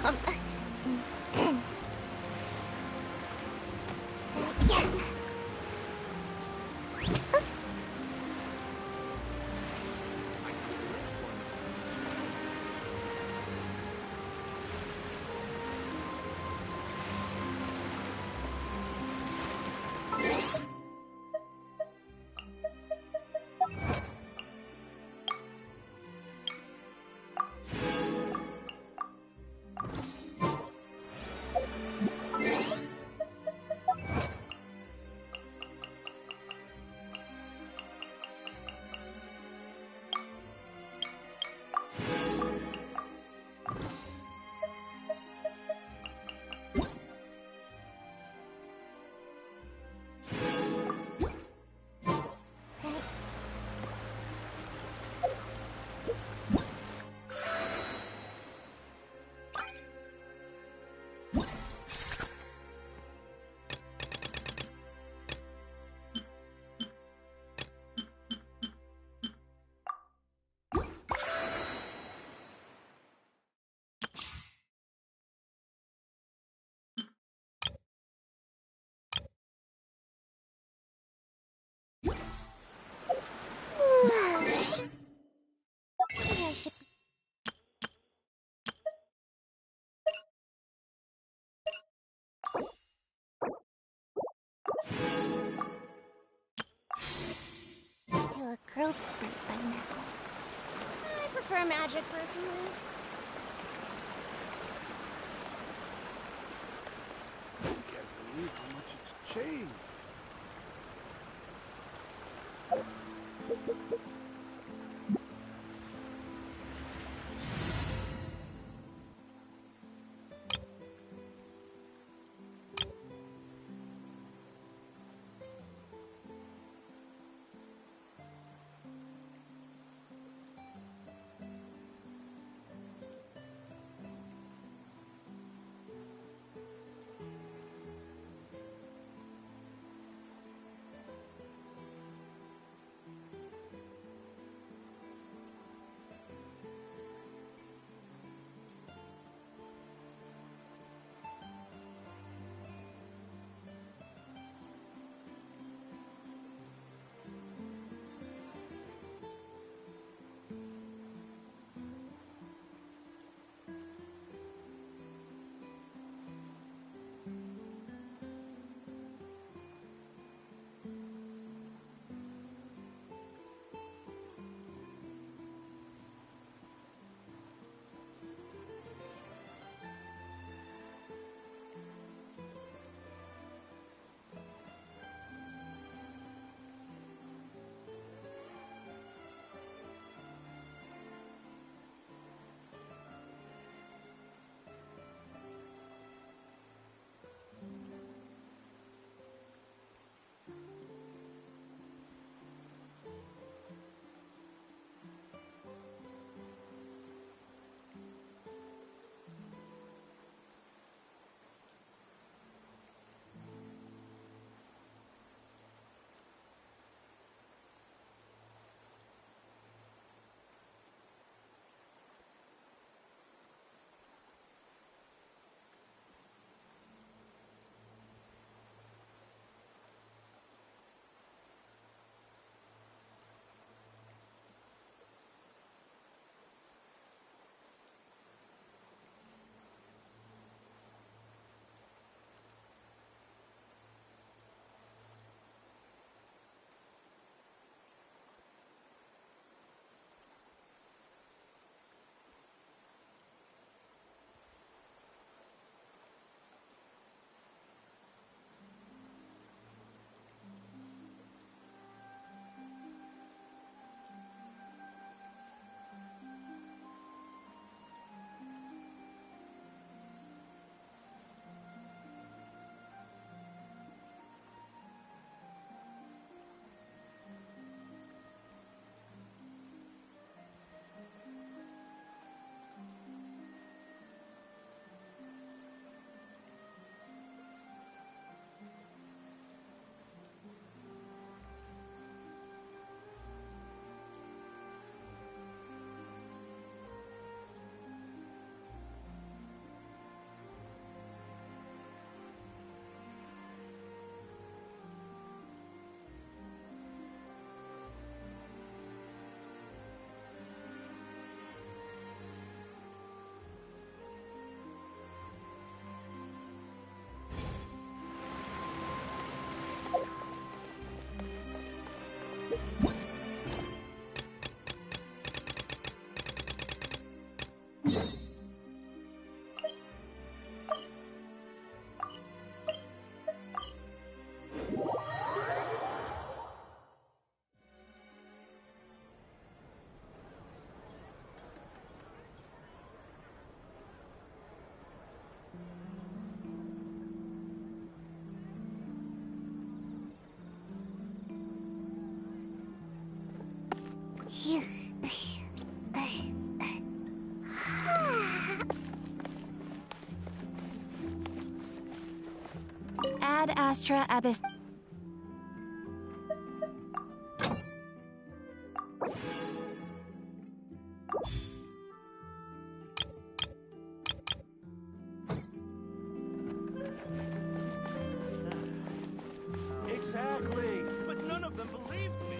A growth spurt by now. I prefer magic personally. I can't believe how much it's changed. Ad Astra Abyss. Exactly. But none of them believed me.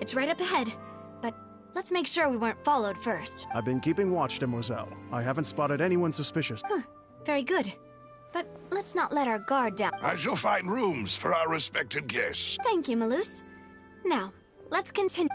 It's right up ahead, but let's make sure we weren't followed first. I've been keeping watch, Demoiselle. I haven't spotted anyone suspicious. Very good. But let's not let our guard down. I shall find rooms for our respected guests. Thank you, Malus. Now, let's continue.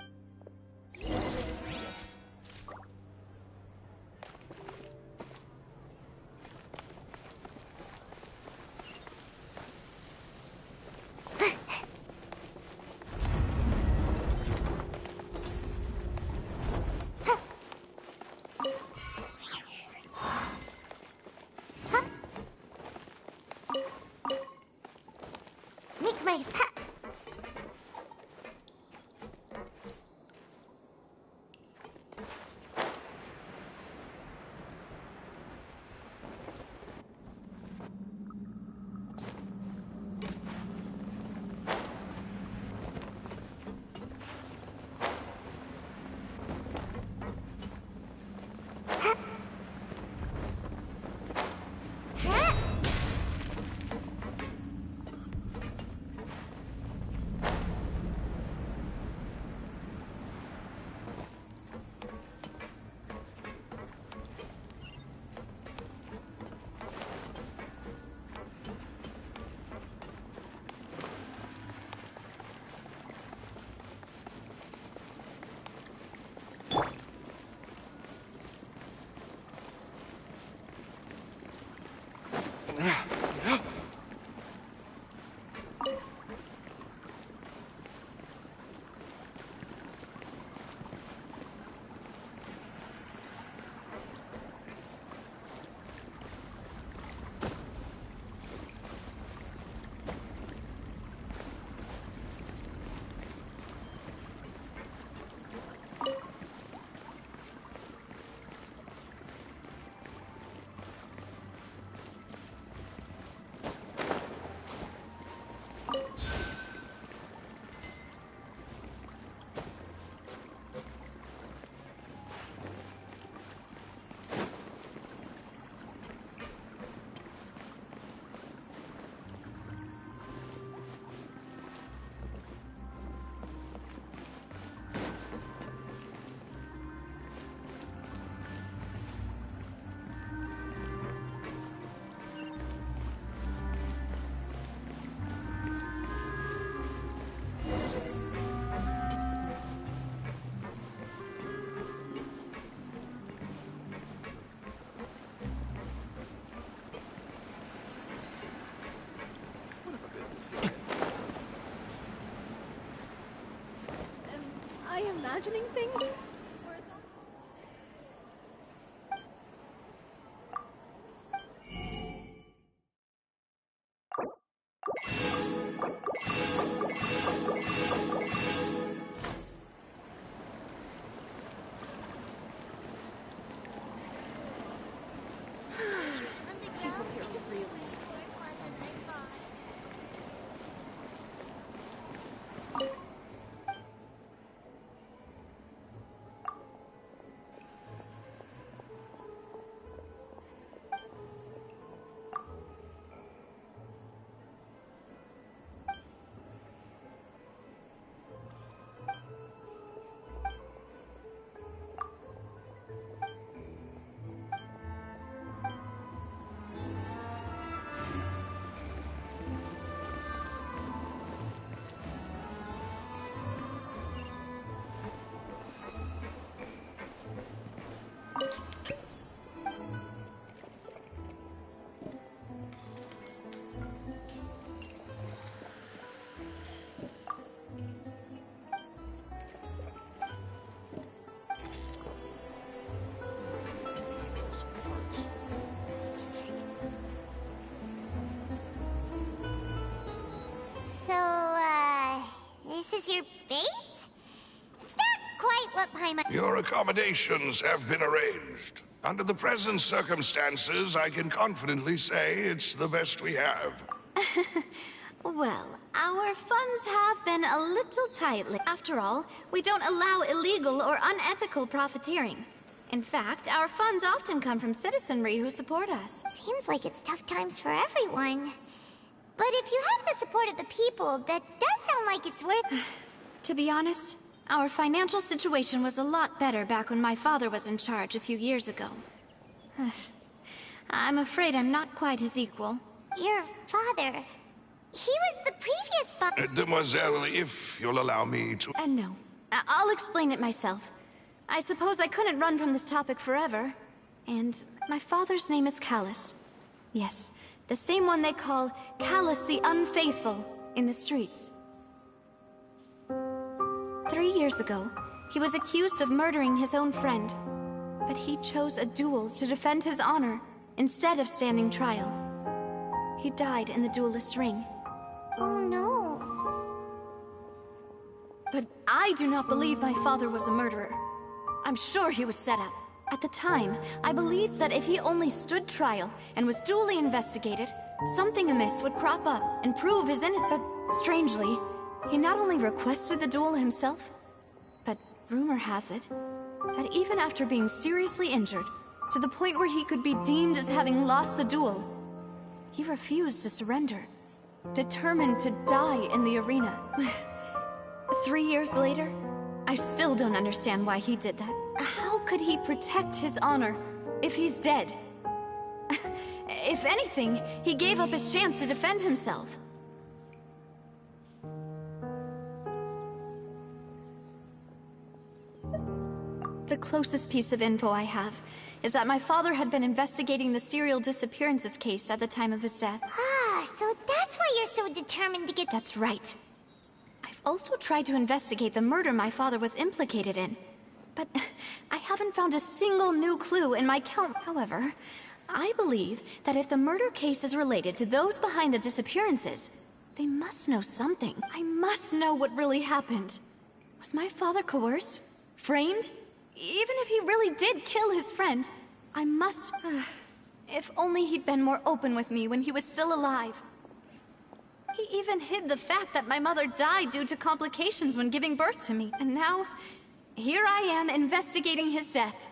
Make my... Am I imagining things? Or is all... People here really or something. is your base? It's not quite what Paimon... Your accommodations have been arranged. Under the present circumstances, I can confidently say it's the best we have. Well, our funds have been a little tight. After all, we don't allow illegal or unethical profiteering. In fact, our funds often come from citizenry who support us. Seems like it's tough times for everyone. But if you have the support of the people, that does sound like it's worth... To be honest, our financial situation was a lot better back when my father was in charge a few years ago. I'm afraid I'm not quite his equal. Your father... He was the previous Demoiselle, if you'll allow me to... No. I'll explain it myself. I suppose I couldn't run from this topic forever. And my father's name is Callus. Yes, the same one they call Callus the Unfaithful in the streets. 3 years ago, he was accused of murdering his own friend. But he chose a duel to defend his honor instead of standing trial. He died in the duelist's ring. Oh no. But I do not believe my father was a murderer. I'm sure he was set up. At the time, I believed that if he only stood trial and was duly investigated, something amiss would crop up and prove his innocence. But strangely, he not only requested the duel himself, but rumor has it that even after being seriously injured, to the point where he could be deemed as having lost the duel, he refused to surrender, determined to die in the arena. 3 years later, I still don't understand why he did that. How could he protect his honor if he's dead? If anything, he gave up his chance to defend himself. The closest piece of info I have is that my father had been investigating the serial disappearances case at the time of his death. Ah, so that's why you're so determined to get... That's right. I've also tried to investigate the murder my father was implicated in, but I haven't found a single new clue in my count. However, I believe that if the murder case is related to those behind the disappearances, they must know something. I must know what really happened. Was my father coerced? Framed? Even if he really did kill his friend, I must... If only he'd been more open with me when he was still alive. He even hid the fact that my mother died due to complications when giving birth to me. And now, here I am investigating his death.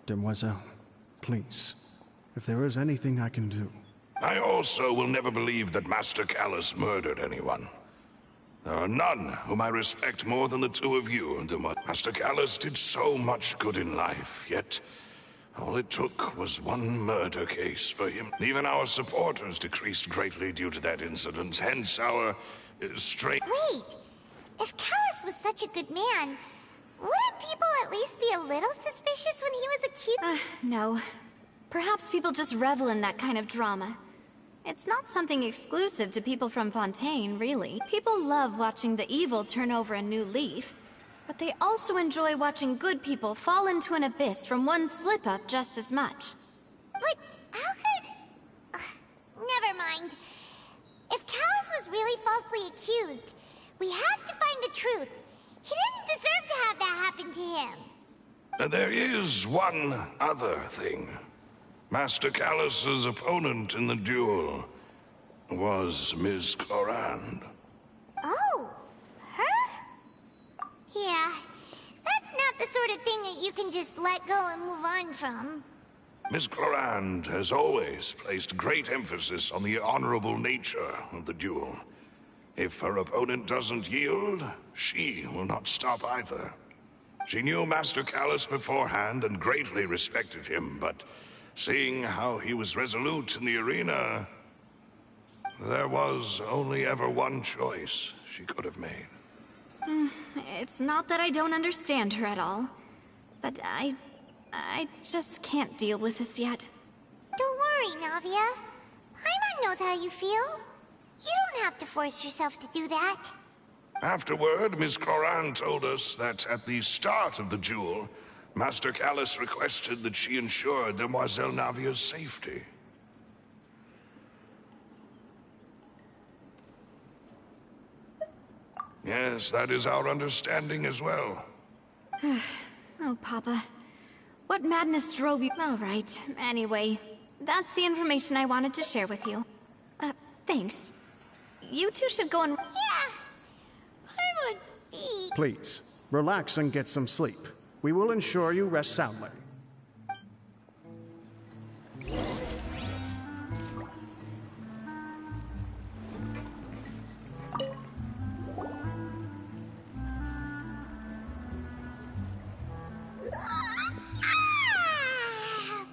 Demoiselle, please, if there is anything I can do... I also will never believe that Master Callus murdered anyone. There are none whom I respect more than the two of you. Master Callus did so much good in life, yet all it took was one murder case for him. Even our supporters decreased greatly due to that incident, hence our strange... Wait! If Callus was such a good man, wouldn't people at least be a little suspicious when he was accused? No. Perhaps people just revel in that kind of drama. It's not something exclusive to people from Fontaine, really. People love watching the evil turn over a new leaf, but they also enjoy watching good people fall into an abyss from one slip-up just as much. But how could... never mind. If Callus was really falsely accused, we have to find the truth. He didn't deserve to have that happen to him. There is one other thing. Master Callus's opponent in the duel was Ms. Clorand. Oh, her? Yeah, that's not the sort of thing that you can just let go and move on from. Ms. Clorand has always placed great emphasis on the honorable nature of the duel. If her opponent doesn't yield, she will not stop either. She knew Master Callus beforehand and greatly respected him, but seeing how he was resolute in the arena, there was only ever one choice she could have made. It's not that I don't understand her at all, but I just can't deal with this yet. Don't worry, Navia. Paimon knows how you feel. You don't have to force yourself to do that. Afterward, Ms. Clorand told us that at the start of the duel, Master Callus requested that she ensure Demoiselle Navia's safety. Yes, that is our understanding as well. Oh, Papa. What madness drove you? All right. Anyway, that's the information I wanted to share with you. Thanks. You two should go and... Yeah. I want to speak. Please, relax and get some sleep. We will ensure you rest soundly.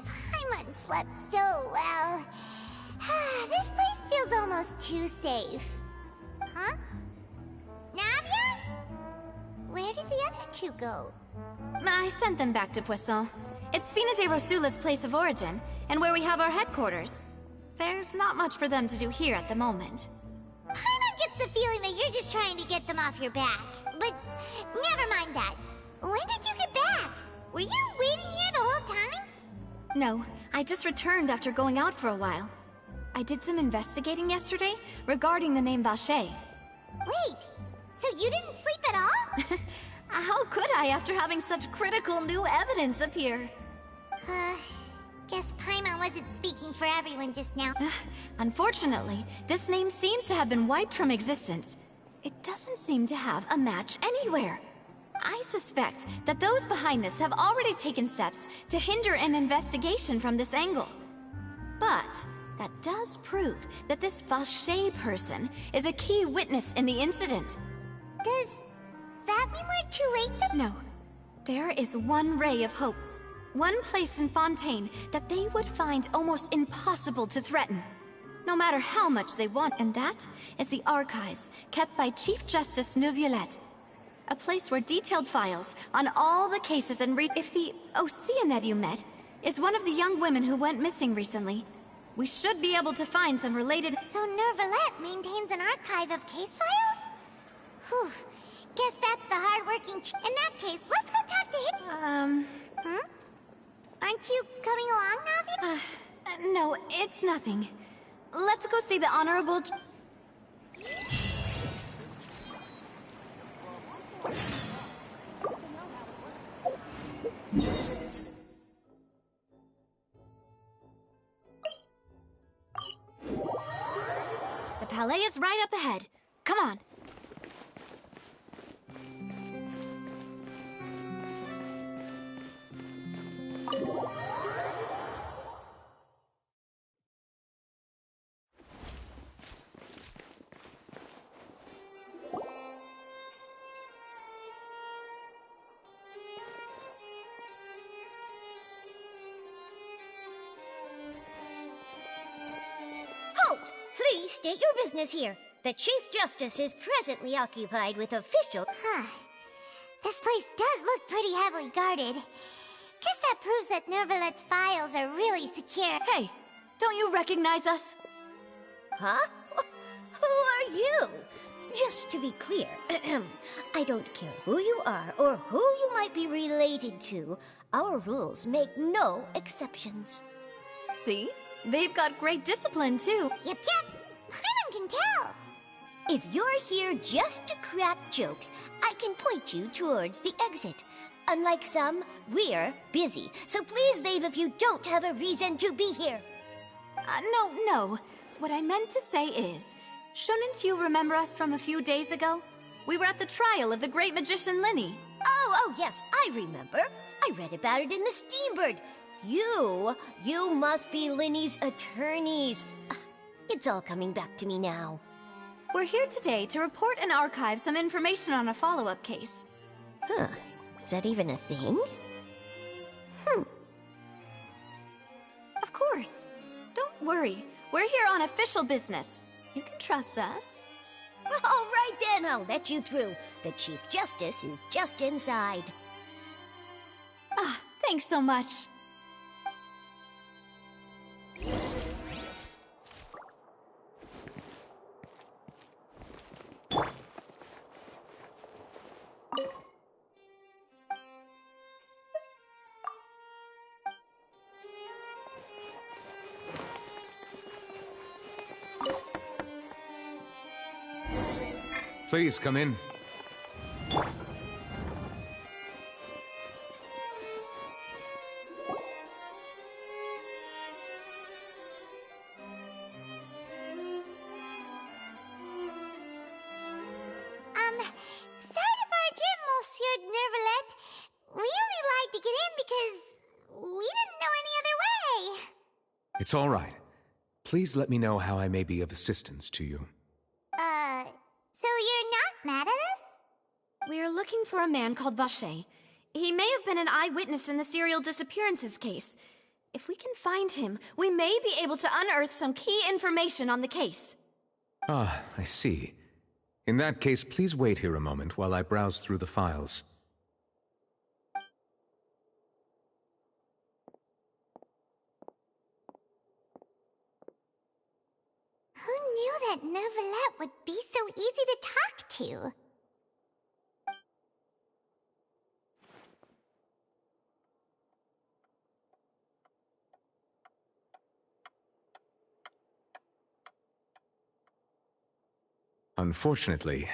Paimon slept so well. This place feels almost too safe. Huh? Navia? Where did the other two go? I sent them back to Poisson. It's Spina de Rosula's place of origin, and where we have our headquarters. There's not much for them to do here at the moment. Paimon gets the feeling that you're just trying to get them off your back. But never mind that. When did you get back? Were you waiting here the whole time? No, I just returned after going out for a while. I did some investigating yesterday regarding the name Vache. Wait, so you didn't sleep at all? How could I after having such critical new evidence appear? Guess Paimon wasn't speaking for everyone just now. Unfortunately, this name seems to have been wiped from existence. It doesn't seem to have a match anywhere. I suspect that those behind this have already taken steps to hinder an investigation from this angle. But that does prove that this Vache person is a key witness in the incident. Does that mean we're too late then? No. There is one ray of hope. One place in Fontaine that they would find almost impossible to threaten. No matter how much they want, and that is the archives kept by Chief Justice Neuvillette. A place where detailed files on all the cases and if the Oceanid you met is one of the young women who went missing recently, we should be able to find some related... So Neuvillette maintains an archive of case files? Whew. Guess that's the hard-working In that case, let's go talk to him. Aren't you coming along, Navi? No, it's nothing. Let's go see the Honorable... The Palais is right up ahead. Come on. Halt! Please state your business here. The Chief Justice is presently occupied with official... This place does look pretty heavily guarded. Guess that proves that Neuvillette's files are really secure. Hey, don't you recognize us? Huh? Who are you? Just to be clear, I don't care who you are or who you might be related to. Our rules make no exceptions. See? They've got great discipline, too. Yep. Paimon can tell. If you're here just to crack jokes, I can point you towards the exit. Unlike some, we're busy, so please leave if you don't have a reason to be here. No. What I meant to say is, shouldn't you remember us from a few days ago? We were at the trial of the great magician Linny. Oh, yes, I remember. I read about it in the Steambird. You must be Linny's attorneys. It's all coming back to me now. We're here today to report and archive some information on a follow-up case. Huh. Is that even a thing? Of course. Don't worry. We're here on official business. You can trust us. All right then, I'll let you through. The Chief Justice is just inside. Thanks so much. Please come in. because we didn't know any other way. It's all right. Please let me know how I may be of assistance to you. So you're not mad at us? We're looking for a man called Vache. He may have been an eyewitness in the serial disappearances case. If we can find him, we may be able to unearth some key information on the case. Ah, I see. In that case, please wait here a moment while I browse through the files. Who knew that Neuvillette would be so easy to talk to? Unfortunately,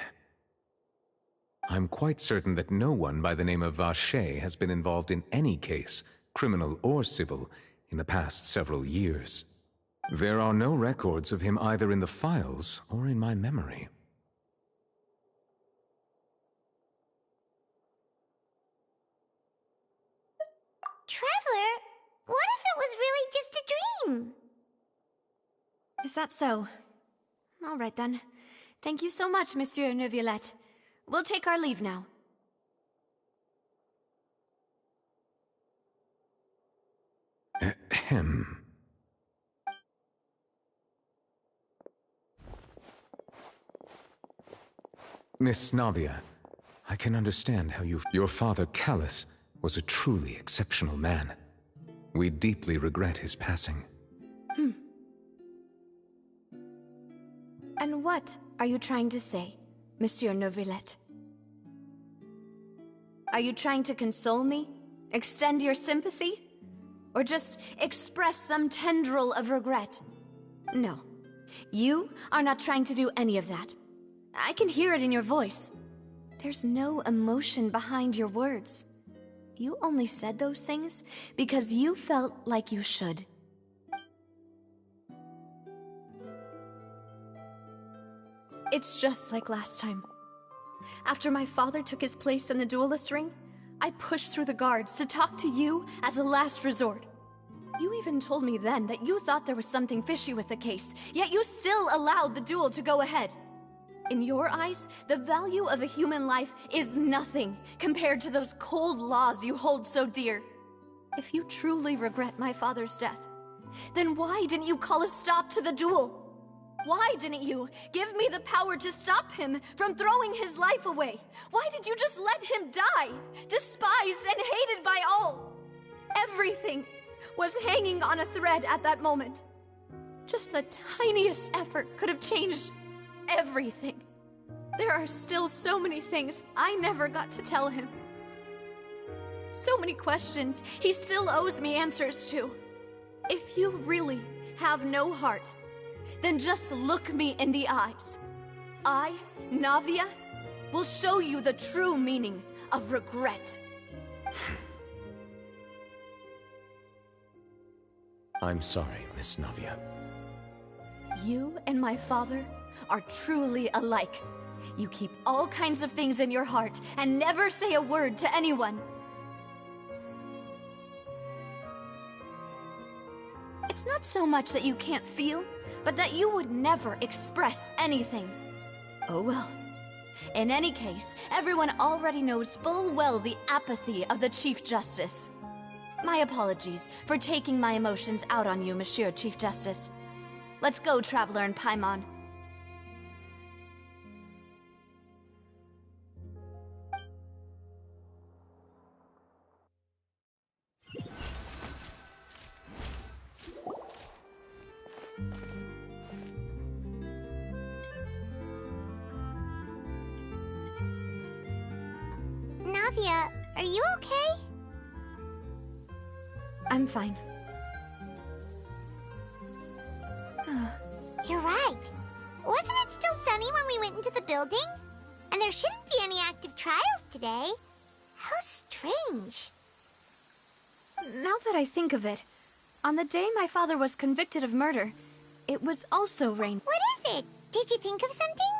I'm quite certain that no one by the name of Vache has been involved in any case, criminal or civil, in the past several years. There are no records of him either in the files or in my memory. Traveler, what if it was really just a dream? Is that so? All right then. Thank you so much, Monsieur Neuvillette. We'll take our leave now. Ahem. Miss Navia, I can understand how your father, Callus, was a truly exceptional man. We deeply regret his passing. And what are you trying to say, Monsieur Neuvillette? Are you trying to console me? Extend your sympathy? Or just express some tendril of regret? No. You are not trying to do any of that. I can hear it in your voice. There's no emotion behind your words. You only said those things because you felt like you should. It's just like last time. After my father took his place in the duelist ring, I pushed through the guards to talk to you as a last resort. You even told me then that you thought there was something fishy with the case, yet you still allowed the duel to go ahead. In your eyes, the value of a human life is nothing compared to those cold laws you hold so dear. If you truly regret my father's death, then why didn't you call a stop to the duel? Why didn't you give me the power to stop him from throwing his life away? Why did you just let him die, despised and hated by all? Everything was hanging on a thread at that moment. Just the tiniest effort could have changed everything. There are still so many things I never got to tell him. So many questions he still owes me answers to. If you really have no heart, then just look me in the eyes. I, Navia, will show you the true meaning of regret. I'm sorry, Miss Navia. You and my father are truly alike. You keep all kinds of things in your heart and never say a word to anyone. It's not so much that you can't feel, but that you would never express anything. Oh well. In any case, everyone already knows full well the apathy of the Chief Justice. My apologies for taking my emotions out on you, Monsieur Chief Justice. Let's go, Traveler and Paimon. Navia, are you okay? I'm fine. You're right. Wasn't it still sunny when we went into the building? And there shouldn't be any active trials today. How strange. Now that I think of it, on the day my father was convicted of murder, it was also rain. What is it? Did you think of something?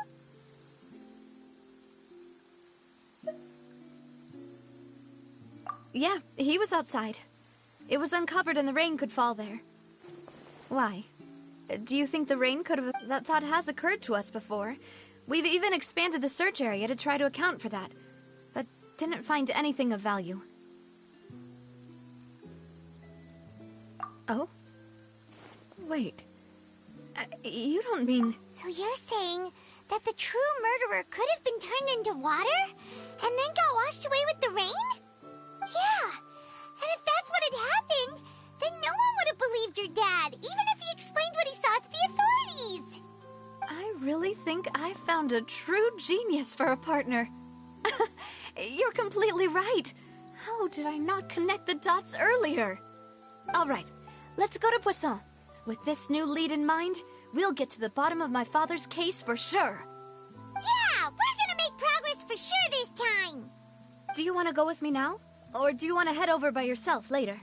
Yeah, he was outside. It was uncovered and the rain could fall there. Why? Do you think the rain could have... That thought has occurred to us before. We've even expanded the search area to try to account for that, but didn't find anything of value. Oh? Wait. You don't mean... So you're saying that the true murderer could have been turned into water and then got washed away with the rain? Yeah. And if that's what had happened, then no one would have believed your dad, even if he explained what he saw to the authorities. I really think I found a true genius for a partner. You're completely right. How did I not connect the dots earlier? All right, let's go to Poisson. With this new lead in mind, we'll get to the bottom of my father's case for sure. Yeah, we're gonna make progress for sure this time. Do you want to go with me now? Or do you want to head over by yourself later?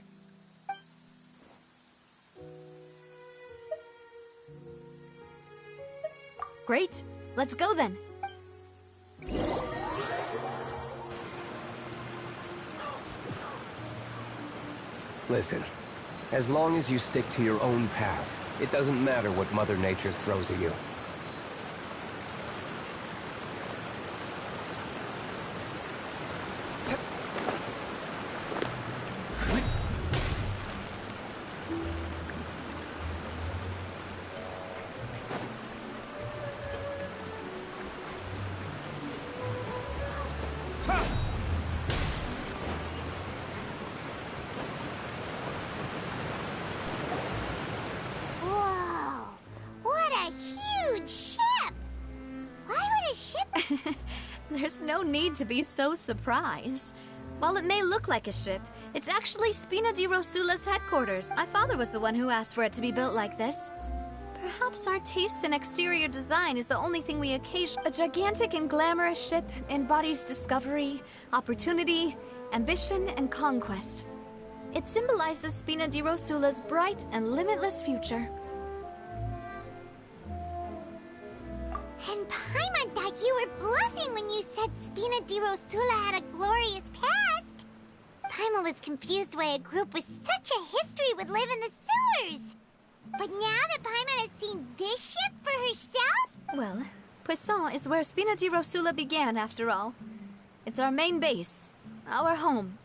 Great. Let's go then. Listen, as long as you stick to your own path, it doesn't matter what Mother Nature throws at you. Whoa, what a huge ship! Why would a ship... There's no need to be so surprised. While it may look like a ship, it's actually Spina di Rosula's headquarters. My father was the one who asked for it to be built like this. Perhaps our taste in exterior design is the only thing we occasion. A gigantic and glamorous ship embodies discovery, opportunity, ambition, and conquest. It symbolizes Spina di Rosula's bright and limitless future. And Paimon thought you were bluffing when you said Spina di Rosula had a glorious past. Paimon was confused why a group with such a history would live in the sewers. But now that Paimon has seen this ship for herself... Well, Poisson is where Spina di Rosula began, after all. It's our main base, our home.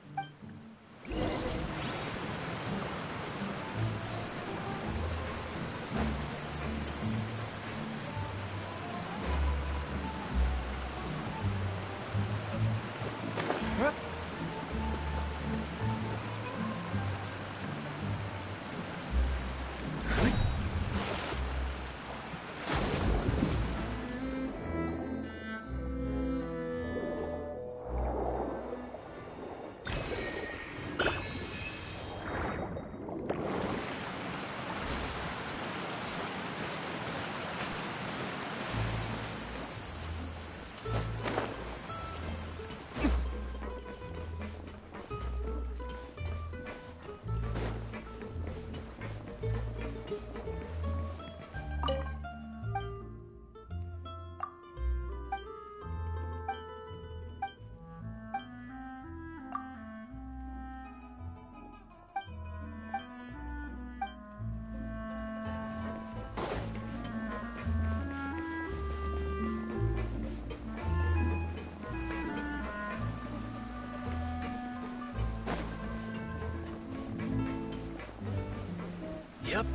Yep,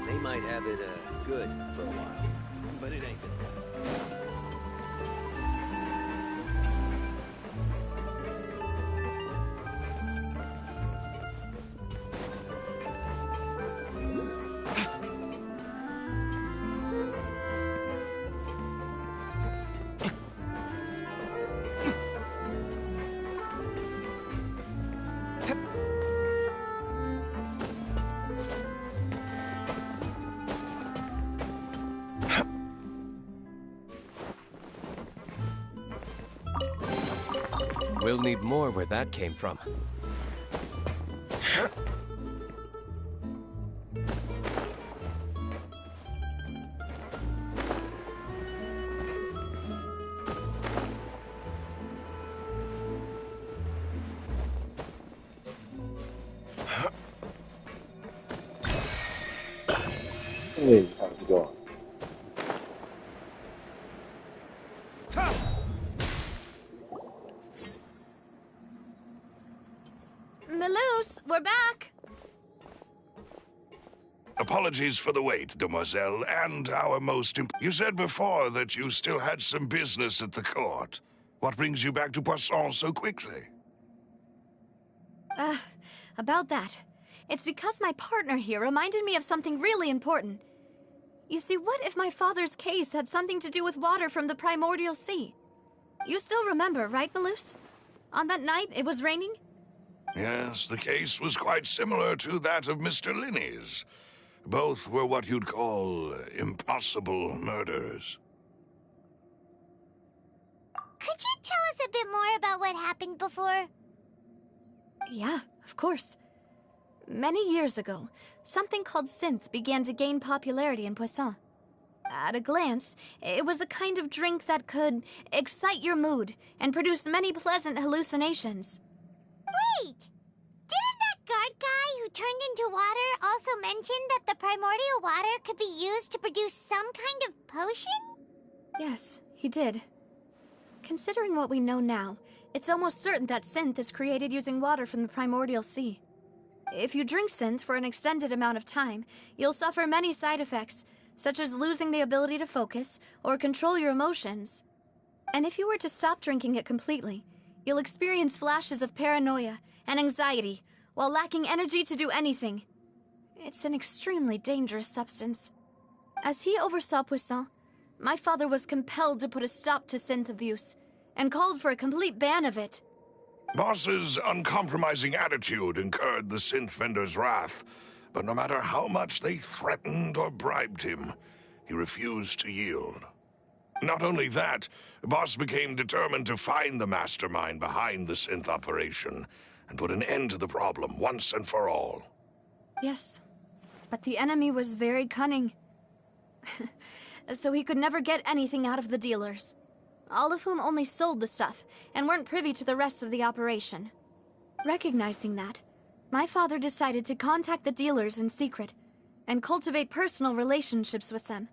they might have it good for a while, but it ain't gonna last. We'll need more where that came from. Hey, how's it going? Melus, we're back! Apologies for the wait, demoiselle, and our most You said before that you still had some business at the court. What brings you back to Poisson so quickly? About that. It's because my partner here reminded me of something really important. You see, what if my father's case had something to do with water from the primordial sea? You still remember, right, Melus? On that night, it was raining? Yes, the case was quite similar to that of Mr. Linney's. Both were what you'd call impossible murders. Could you tell us a bit more about what happened before? Yeah, of course. Many years ago, something called synth began to gain popularity in Poisson. At a glance, it was a kind of drink that could excite your mood and produce many pleasant hallucinations. Wait! Didn't that guard guy who turned into water also mention that the primordial water could be used to produce some kind of potion? Yes, he did. Considering what we know now, it's almost certain that synth is created using water from the primordial sea. If you drink synth for an extended amount of time, you'll suffer many side effects, such as losing the ability to focus or control your emotions. And if you were to stop drinking it completely, you'll experience flashes of paranoia and anxiety while lacking energy to do anything. It's an extremely dangerous substance. As he oversaw Poisson, my father was compelled to put a stop to synth abuse and called for a complete ban of it. Boss's uncompromising attitude incurred the synth vendor's wrath, but no matter how much they threatened or bribed him, he refused to yield. Not only that, Boss became determined to find the mastermind behind the synth operation and put an end to the problem once and for all. Yes, but the enemy was very cunning. So he could never get anything out of the dealers, all of whom only sold the stuff and weren't privy to the rest of the operation. Recognizing that, my father decided to contact the dealers in secret and cultivate personal relationships with them.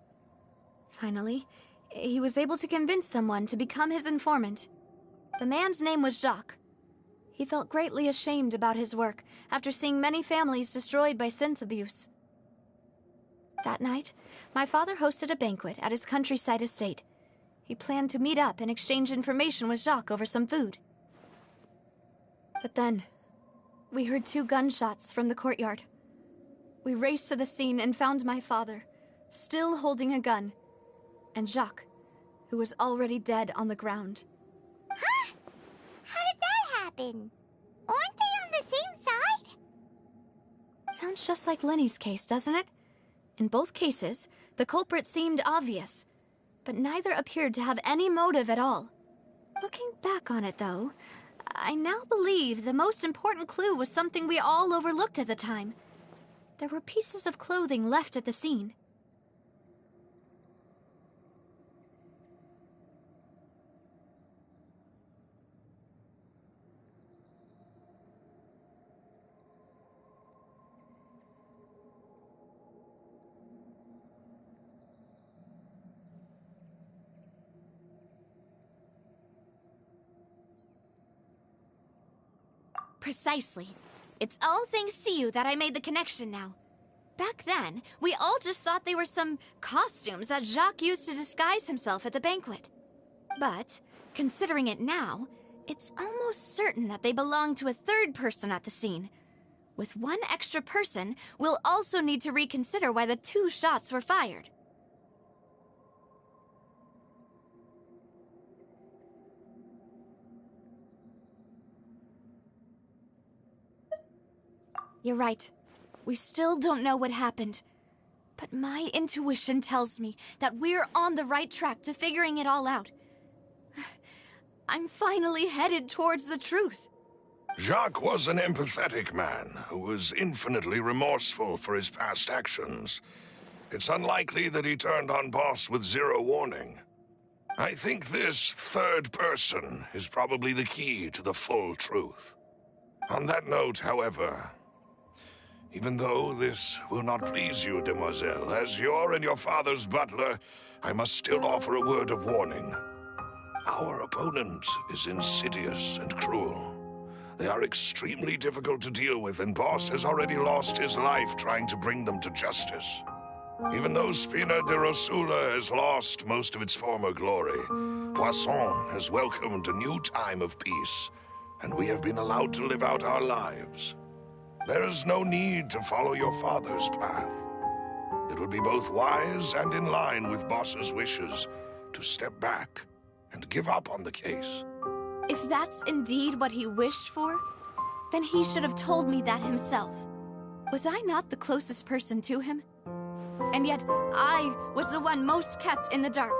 Finally, he was able to convince someone to become his informant. The man's name was Jacques. He felt greatly ashamed about his work after seeing many families destroyed by synth abuse. That night, my father hosted a banquet at his countryside estate. He planned to meet up and exchange information with Jacques over some food. But then, we heard 2 gunshots from the courtyard. We raced to the scene and found my father, still holding a gun, and Jacques, who was already dead on the ground. Huh? How did that happen? Aren't they on the same side? Sounds just like Lenny's case, doesn't it? In both cases, the culprit seemed obvious, but neither appeared to have any motive at all. Looking back on it, though, I now believe the most important clue was something we all overlooked at the time. There were pieces of clothing left at the scene. Precisely. It's all thanks to you that I made the connection now. Back then, we all just thought they were some costumes that Jacques used to disguise himself at the banquet. But, considering it now, it's almost certain that they belong to a third person at the scene. With one extra person, we'll also need to reconsider why the 2 shots were fired. You're right. We still don't know what happened. But my intuition tells me that we're on the right track to figuring it all out. I'm finally headed towards the truth. Jacques was an empathetic man who was infinitely remorseful for his past actions. It's unlikely that he turned on Boss with 0 warning. I think this third person is probably the key to the full truth. On that note, however, Even though this will not please you, demoiselle, as your and your father's butler, I must still offer a word of warning. Our opponent is insidious and cruel. They are extremely difficult to deal with, and Boss has already lost his life trying to bring them to justice. Even though Spina de Rosula has lost most of its former glory, Poisson has welcomed a new time of peace, and we have been allowed to live out our lives. There is no need to follow your father's path. It would be both wise and in line with Boss's wishes to step back and give up on the case. If that's indeed what he wished for, then he should have told me that himself. Was I not the closest person to him? And yet, I was the one most kept in the dark.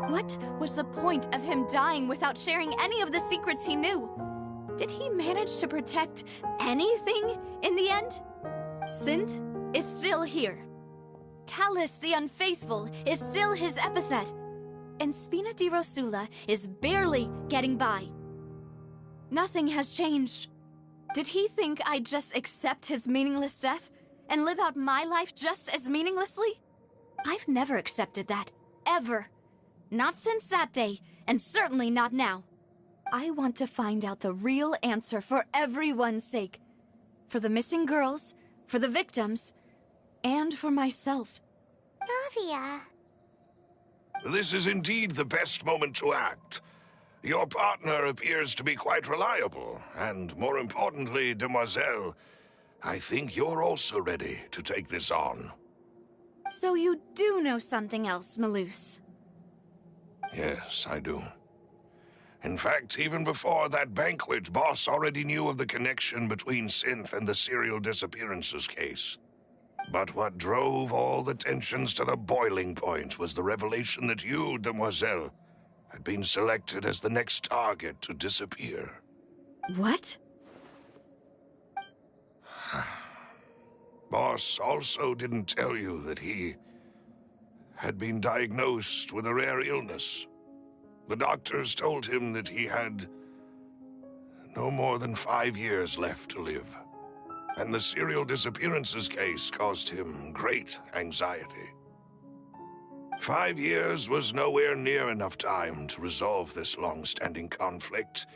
What was the point of him dying without sharing any of the secrets he knew? Did he manage to protect anything in the end? Synth is still here. Callus the Unfaithful is still his epithet. And Spina di Rosula is barely getting by. Nothing has changed. Did he think I'd just accept his meaningless death and live out my life just as meaninglessly? I've never accepted that. Ever. Not since that day, and certainly not now. I want to find out the real answer for everyone's sake. For the missing girls, for the victims, and for myself. Navia. This is indeed the best moment to act. Your partner appears to be quite reliable, and more importantly, demoiselle, I think you're also ready to take this on. So you do know something else, Malus? Yes, I do. In fact, even before that banquet, Boss already knew of the connection between Synth and the serial disappearances case. But what drove all the tensions to the boiling point was the revelation that you, demoiselle, had been selected as the next target to disappear. What? Boss also didn't tell you that he had been diagnosed with a rare illness. The doctors told him that he had no more than 5 years left to live. And the serial disappearances case caused him great anxiety. 5 years was nowhere near enough time to resolve this long-standing conflict,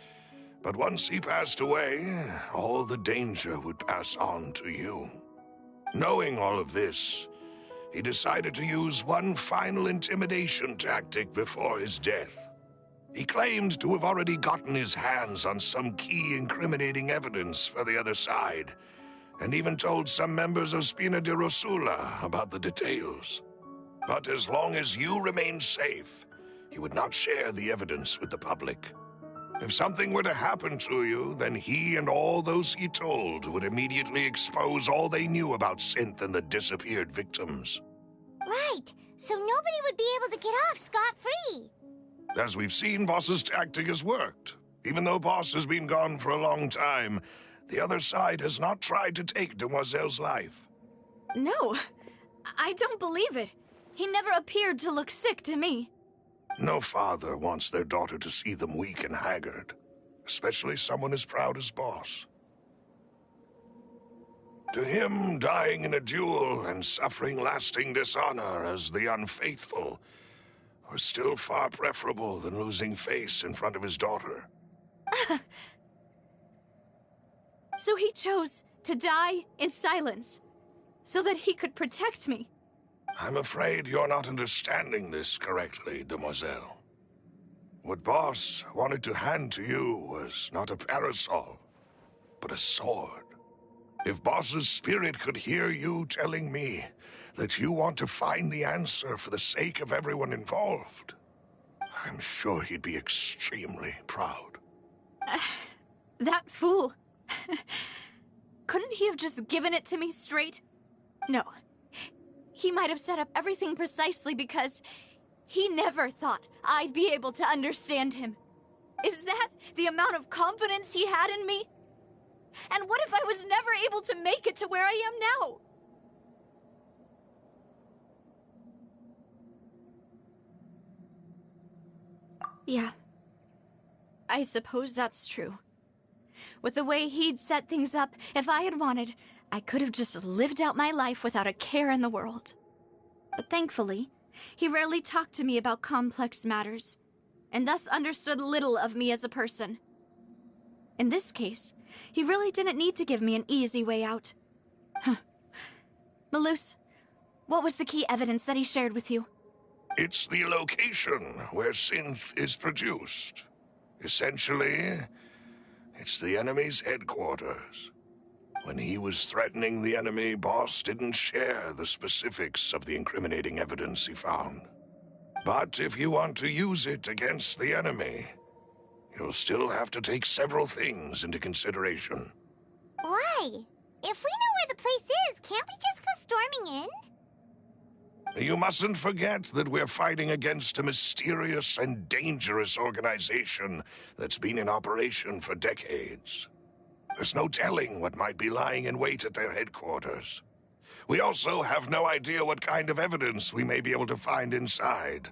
but once he passed away, all the danger would pass on to you. Knowing all of this, he decided to use one final intimidation tactic before his death. He claimed to have already gotten his hands on some key incriminating evidence for the other side, and even told some members of Spina de Rosula about the details. But as long as you remained safe, he would not share the evidence with the public. If something were to happen to you, then he and all those he told would immediately expose all they knew about Synth and the disappeared victims. Right, so nobody would be able to get off scot-free. As we've seen, Boss's tactic has worked. Even though Boss has been gone for a long time, the other side has not tried to take Demoiselle's life. No, I don't believe it. He never appeared to look sick to me. No father wants their daughter to see them weak and haggard, especially someone as proud as Boss. To him, dying in a duel and suffering lasting dishonor as the unfaithful was still far preferable than losing face in front of his daughter. So he chose to die in silence, so that he could protect me. I'm afraid you're not understanding this correctly, demoiselle. What Boss wanted to hand to you was not a parasol, but a sword. If Boss's spirit could hear you telling me that you want to find the answer for the sake of everyone involved, I'm sure he'd be extremely proud. That fool. Couldn't he have just given it to me straight? No. He might have set up everything precisely because he never thought I'd be able to understand him. Is that the amount of confidence he had in me? And what if I was never able to make it to where I am now? Yeah. I suppose that's true. With the way he'd set things up, if I had wanted, I could have just lived out my life without a care in the world. But thankfully, he rarely talked to me about complex matters, and thus understood little of me as a person. In this case, he really didn't need to give me an easy way out. Malus, what was the key evidence that he shared with you? It's the location where synth is produced. Essentially, it's the enemy's headquarters. When he was threatening the enemy, Boss didn't share the specifics of the incriminating evidence he found. But if you want to use it against the enemy, you'll still have to take several things into consideration. Why? If we know where the place is, can't we just go storming in? You mustn't forget that we're fighting against a mysterious and dangerous organization that's been in operation for decades. There's no telling what might be lying in wait at their headquarters. We also have no idea what kind of evidence we may be able to find inside,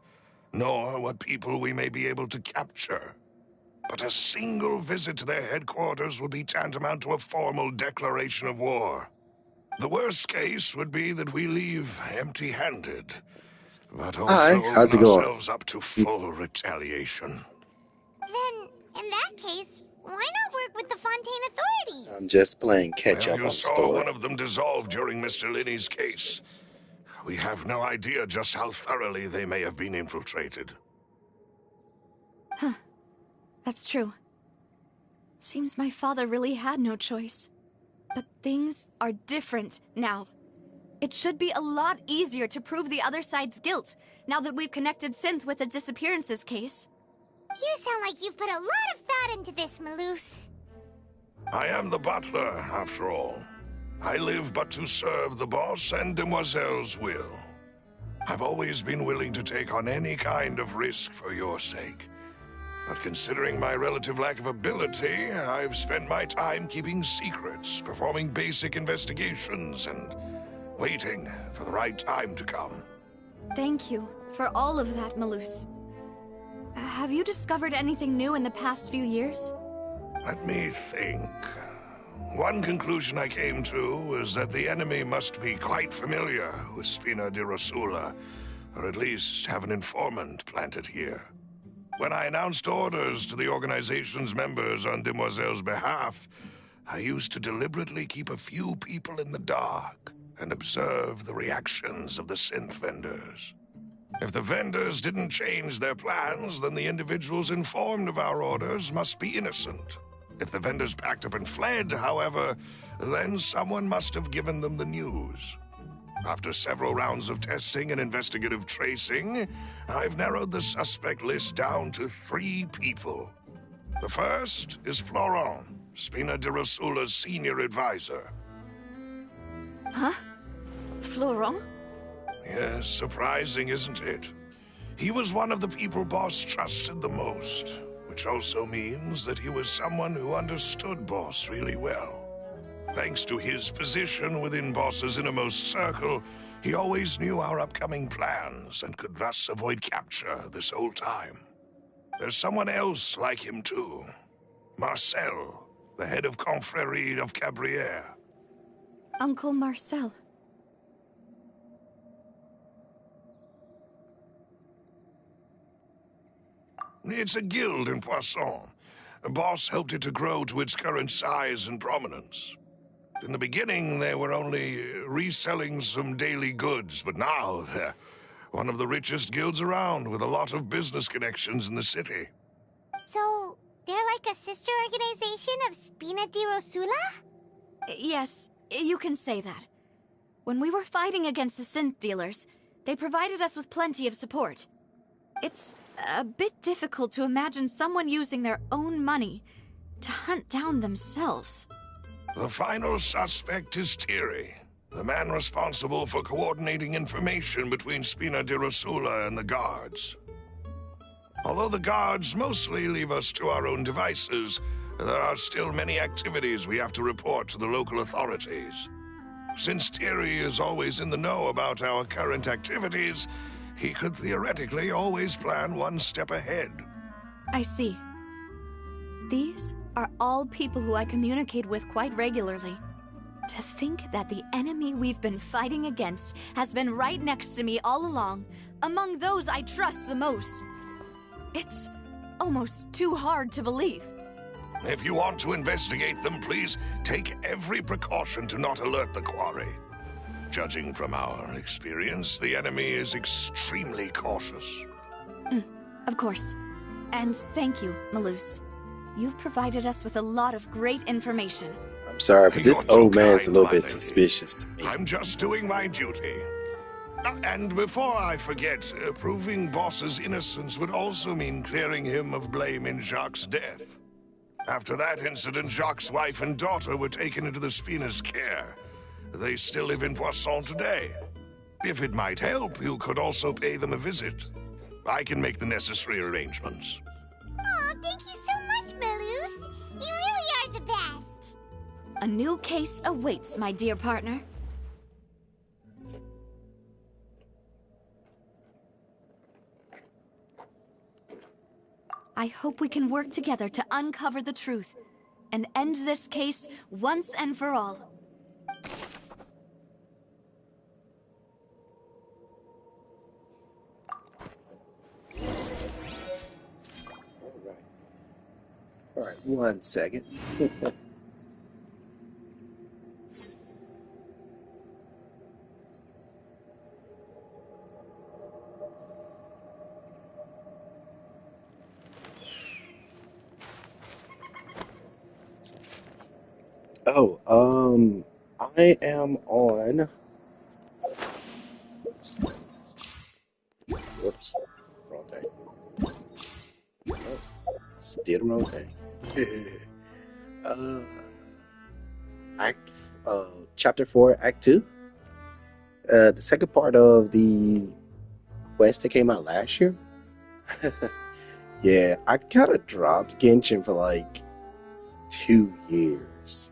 nor what people we may be able to capture. But a single visit to their headquarters would be tantamount to a formal declaration of war. The worst case would be that we leave empty-handed, but also Hi, how's it open going? ourselves up to full retaliation. Then, in that case, why not work with the Fontaine authorities? I'm just playing catch Well, up you on the saw story. one of them dissolve during Mr. Linney's case. We have no idea just how thoroughly they may have been infiltrated. That's true. Seems my father really had no choice. But things are different now. It should be a lot easier to prove the other side's guilt, now that we've connected Synth with the disappearances case. You sound like you've put a lot of thought into this, Malus. I am the butler, after all. I live but to serve the boss and Demoiselle's will. I've always been willing to take on any kind of risk for your sake. But considering my relative lack of ability, I've spent my time keeping secrets, performing basic investigations, and waiting for the right time to come. Thank you for all of that, Malus. Have you discovered anything new in the past few years? Let me think. One conclusion I came to was that the enemy must be quite familiar with Spina di Rosula, or at least have an informant planted here. When I announced orders to the organization's members on Demoiselle's behalf, I used to deliberately keep a few people in the dark and observe the reactions of the synth vendors. If the vendors didn't change their plans, then the individuals informed of our orders must be innocent. If the vendors packed up and fled, however, then someone must have given them the news. After several rounds of testing and investigative tracing, I've narrowed the suspect list down to 3 people. The first is Florent, Spina di Rosula's senior advisor. Huh? Florent? Yes, surprising, isn't it? He was one of the people Boss trusted the most, which also means that he was someone who understood Boss really well. Thanks to his position within Boss's innermost circle, he always knew our upcoming plans and could thus avoid capture this whole time. There's someone else like him too. Marcel, the head of Confrérie of Cabrières. Uncle Marcel. It's a guild in Poisson. Boss helped it to grow to its current size and prominence. In the beginning, they were only reselling some daily goods, but now they're one of the richest guilds around, with a lot of business connections in the city. So, they're like a sister organization of Spina di Rosula? Yes, you can say that. When we were fighting against the synth dealers, they provided us with plenty of support. It's a bit difficult to imagine someone using their own money to hunt down themselves. The final suspect is Thierry, the man responsible for coordinating information between Spina di Rosula and the guards. Although the guards mostly leave us to our own devices, there are still many activities we have to report to the local authorities. Since Thierry is always in the know about our current activities, he could theoretically always plan one step ahead. I see. These are all people who I communicate with quite regularly. To think that the enemy we've been fighting against has been right next to me all along, among those I trust the most. It's almost too hard to believe. If you want to investigate them, please take every precaution to not alert the quarry. Judging from our experience, the enemy is extremely cautious. Of course. And thank you, Malus. You've provided us with a lot of great information. I'm sorry, but this You're too old man's a kind, little my bit lady. suspicious to me. I'm just doing my duty. And before I forget, proving Boss's innocence would also mean clearing him of blame in Jacques' death. After that incident, Jacques' wife and daughter were taken into the Spina's care. They still live in Poisson today. If it might help, you could also pay them a visit. I can make the necessary arrangements. Oh, thank you so much, Malus. You really are the best. A new case awaits, my dear partner. I hope we can work together to uncover the truth and end this case once and for all. All right, 1 second. Oh, I am on. Whoops, wrong thing. Oh, still the wrong thing. uh, Act, Chapter 4, Act 2. The second part of the quest that came out last year. Yeah, I kind of dropped Genshin for like 2 years.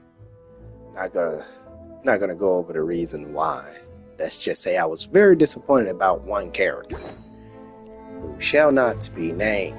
Not gonna go over the reason why. Let's just say I was very disappointed about one character, who shall not be named.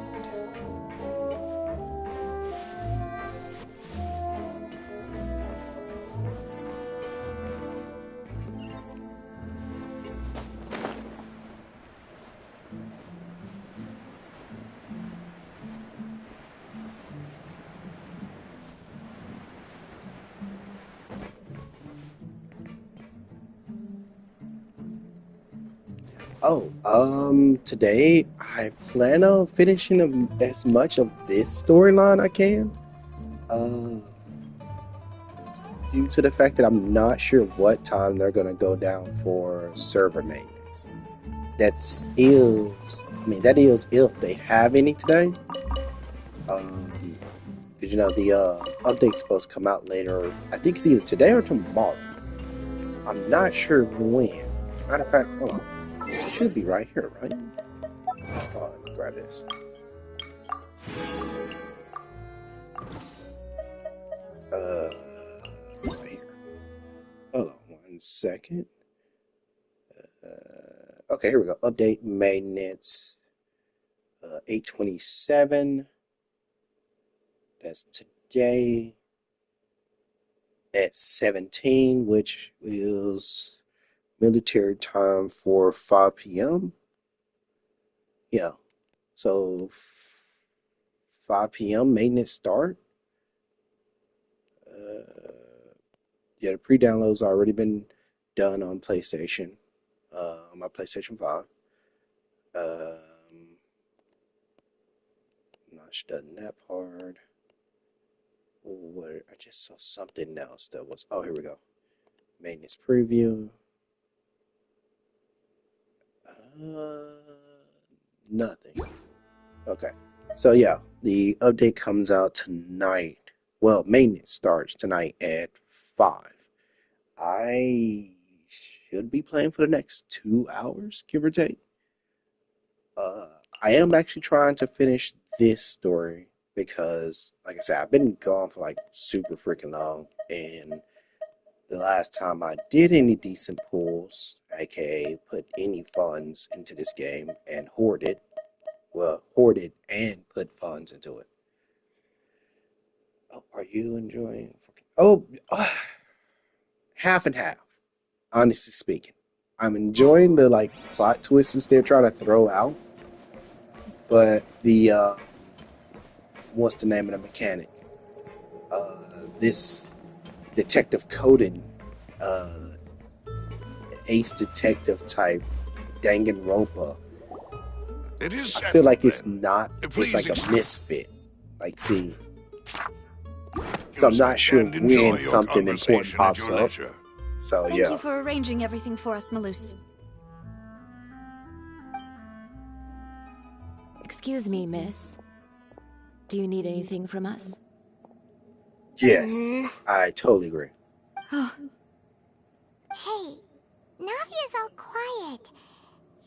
Today I plan on finishing as much of this storyline I can. Due to the fact that I'm not sure what time they're gonna go down for server maintenance. That is if they have any today. Because the update's supposed to come out later. I think it's either today or tomorrow. I'm not sure when. Matter of fact, hold on. It should be right here, right? Hold on, let me grab this. Right here. Hold on 1 second. Okay, here we go. Update maintenance. 8/27. That's today. At 17, which is military time for 5 p.m. Yeah. So 5 p.m. maintenance start. Yeah, the pre-download's already been done on PlayStation. On my PlayStation 5. Not done that part. I just saw something else that was. Oh, here we go. Maintenance preview. Nothing. Okay. So yeah, the update comes out tonight. Well, maintenance starts tonight at 5. I should be playing for the next 2 hours, give or take. I am actually trying to finish this story because, like I said, I've been gone for like super freaking long, and the last time I did any decent pulls, aka put any funds into this game and hoarded and put funds into it, Oh, are you enjoying? Oh, half and half. Honestly speaking, I'm enjoying the like plot twists they're trying to throw out, but the what's the name of the mechanic? This Detective Coden, uh, ace detective type Danganronpa. It is I feel settled, like it's then. not. It's Please like a excuse. misfit. Like, see, so I'm Use not it sure and enjoy when your something important conversation at pops your up. leisure. So Thank yeah, you for arranging everything for us, Malus. Excuse me, miss. Do you need anything from us? yes, I totally agree. Oh, Hey, Navia's all quiet.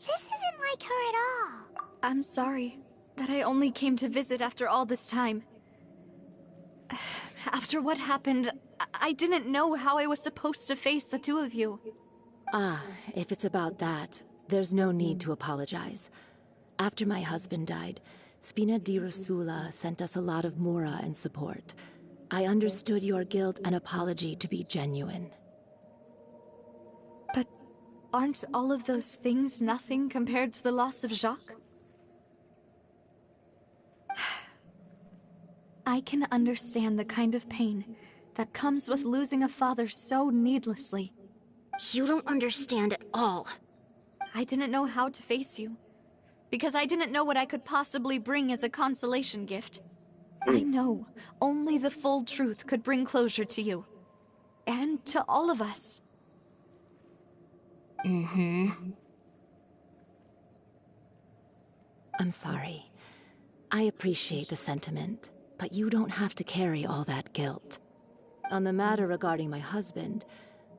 This isn't like her at all. I'm sorry that I only came to visit after all this time. After what happened, I didn't know how I was supposed to face the two of you. Ah, if it's about that, there's no need to apologize. After my husband died, Spina di Rosula sent us a lot of mora and support. I understood your guilt and apology to be genuine. But aren't all of those things nothing compared to the loss of Jacques? I can understand the kind of pain that comes with losing a father so needlessly. You don't understand at all. I didn't know how to face you, because I didn't know what I could possibly bring as a consolation gift. I know only the full truth could bring closure to you. And to all of us. I'm sorry. I appreciate the sentiment, but you don't have to carry all that guilt. On the matter regarding my husband,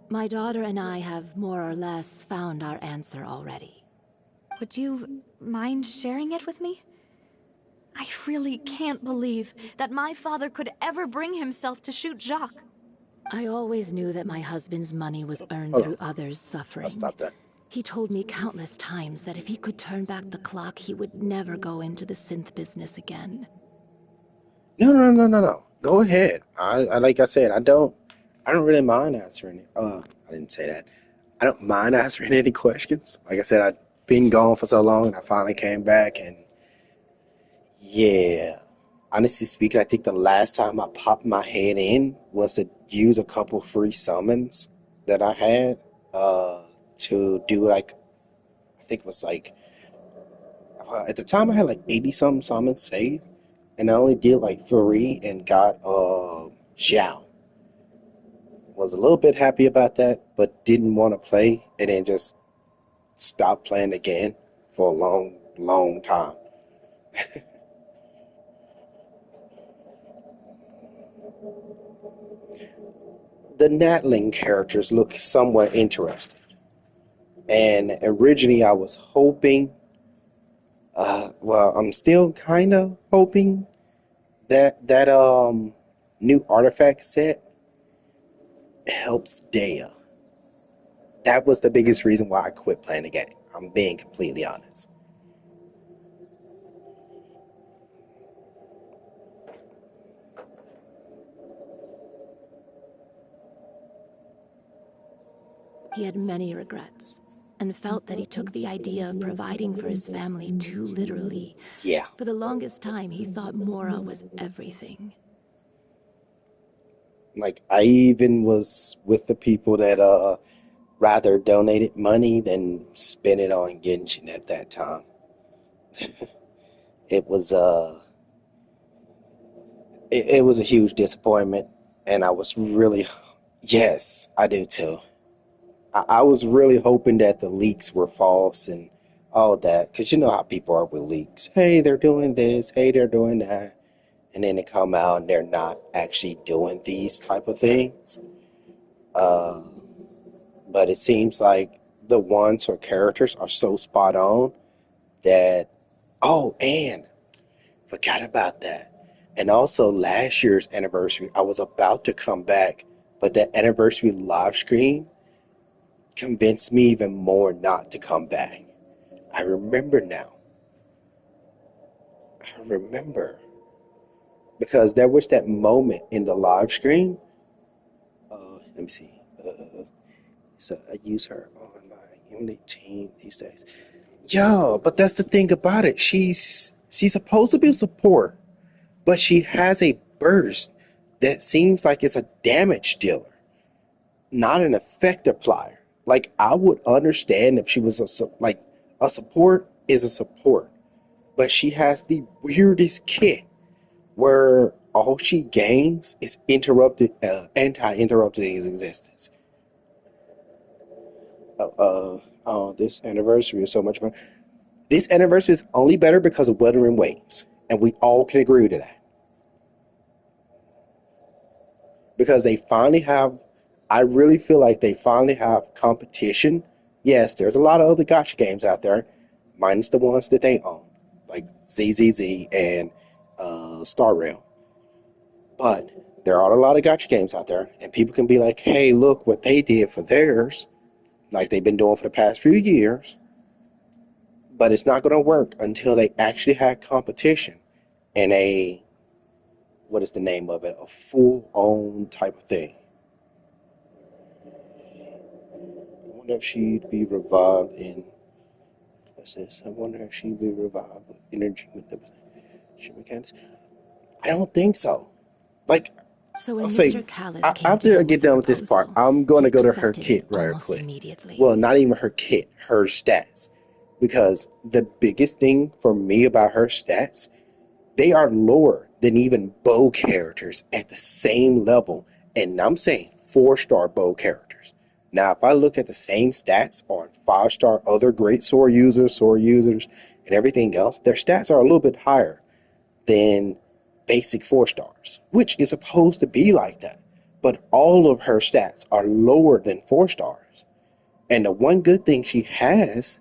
my daughter and I have more or less found our answer already. Would you mind sharing it with me? I really can't believe that my father could ever bring himself to shoot Jacques. I always knew that my husband's money was earned Hold through on, others' I'll suffering. stop that. He told me countless times that if he could turn back the clock, he would never go into the synth business again. No, no, no, no, no. Go ahead. I like I said, I don't really mind answering it. I didn't say that. I don't mind answering any questions. Like I said, I've been gone for so long, and I finally came back, and yeah. Honestly speaking, I think the last time I popped my head in was to use a couple free summons that I had to do like I think it was like at the time I had like 80 something summons saved, and I only did like three and got Xiao. Was a little bit happy about that, but didn't want to play, and then just stopped playing again for a long, long time. The Natling characters look somewhat interesting, and originally I was hoping, well, I'm still kind of hoping that new artifact set helps Dehya. That was the biggest reason why I quit playing the game. I'm being completely honest. He had many regrets, and felt that he took the idea of providing for his family too literally. Yeah. For the longest time, he thought Mora was everything. Like I even was with the people that rather donated money than spend it on Genshin at that time. It was it was a huge disappointment, and I was really, yes, I do too. I was really hoping that the leaks were false and all that, because you know how people are with leaks. Hey, they're doing this. Hey, they're doing that, and then they come out and they're not actually doing these type of things. Uh, but it seems like the ones or characters are so spot on that. Oh, and forgot about that. And also last year's anniversary, I was about to come back, but that anniversary live stream convinced me even more not to come back. I remember now. I remember. because there was that moment in the live stream. Let me see. So I use her on my Unity team these days. Yeah, but that's the thing about it. She's supposed to be a support, but she has a burst that seems like it's a damage dealer, not an effect applier. Like, I would understand if she was a support is a support, but she has the weirdest kit where all she gains is anti-interrupting his existence. This anniversary is so much fun. This anniversary is only better because of Wuthering Waves, and we all can agree to that. Because they finally have, I really feel like they finally have competition. Yes, there's a lot of other gacha games out there, minus the ones that they own, like ZZZ and Star Rail. But there are a lot of gacha games out there, and people can be like, hey, look what they did for theirs, like they've been doing for the past few years. But it's not going to work until they actually have competition and what is the name of it? A full-on type of thing. I wonder if she'd be revived in, what's this? I wonder if she'd be revived with energy manipulation mechanics. I don't think so. Like, So when I'll say, Mr. Callis came after to I him get with the done with this part, proposal, I'm going to he go to her accepted kit it right almost quick. immediately. Well, not even her kit, her stats. Because the biggest thing for me about her stats, they are lower than even bow characters at the same level. And I'm saying 4-star bow characters. Now, if I look at the same stats on 5-star other great sword users, and everything else, their stats are a little bit higher than basic 4 stars, which is supposed to be like that. But all of her stats are lower than 4 stars. And the one good thing she has,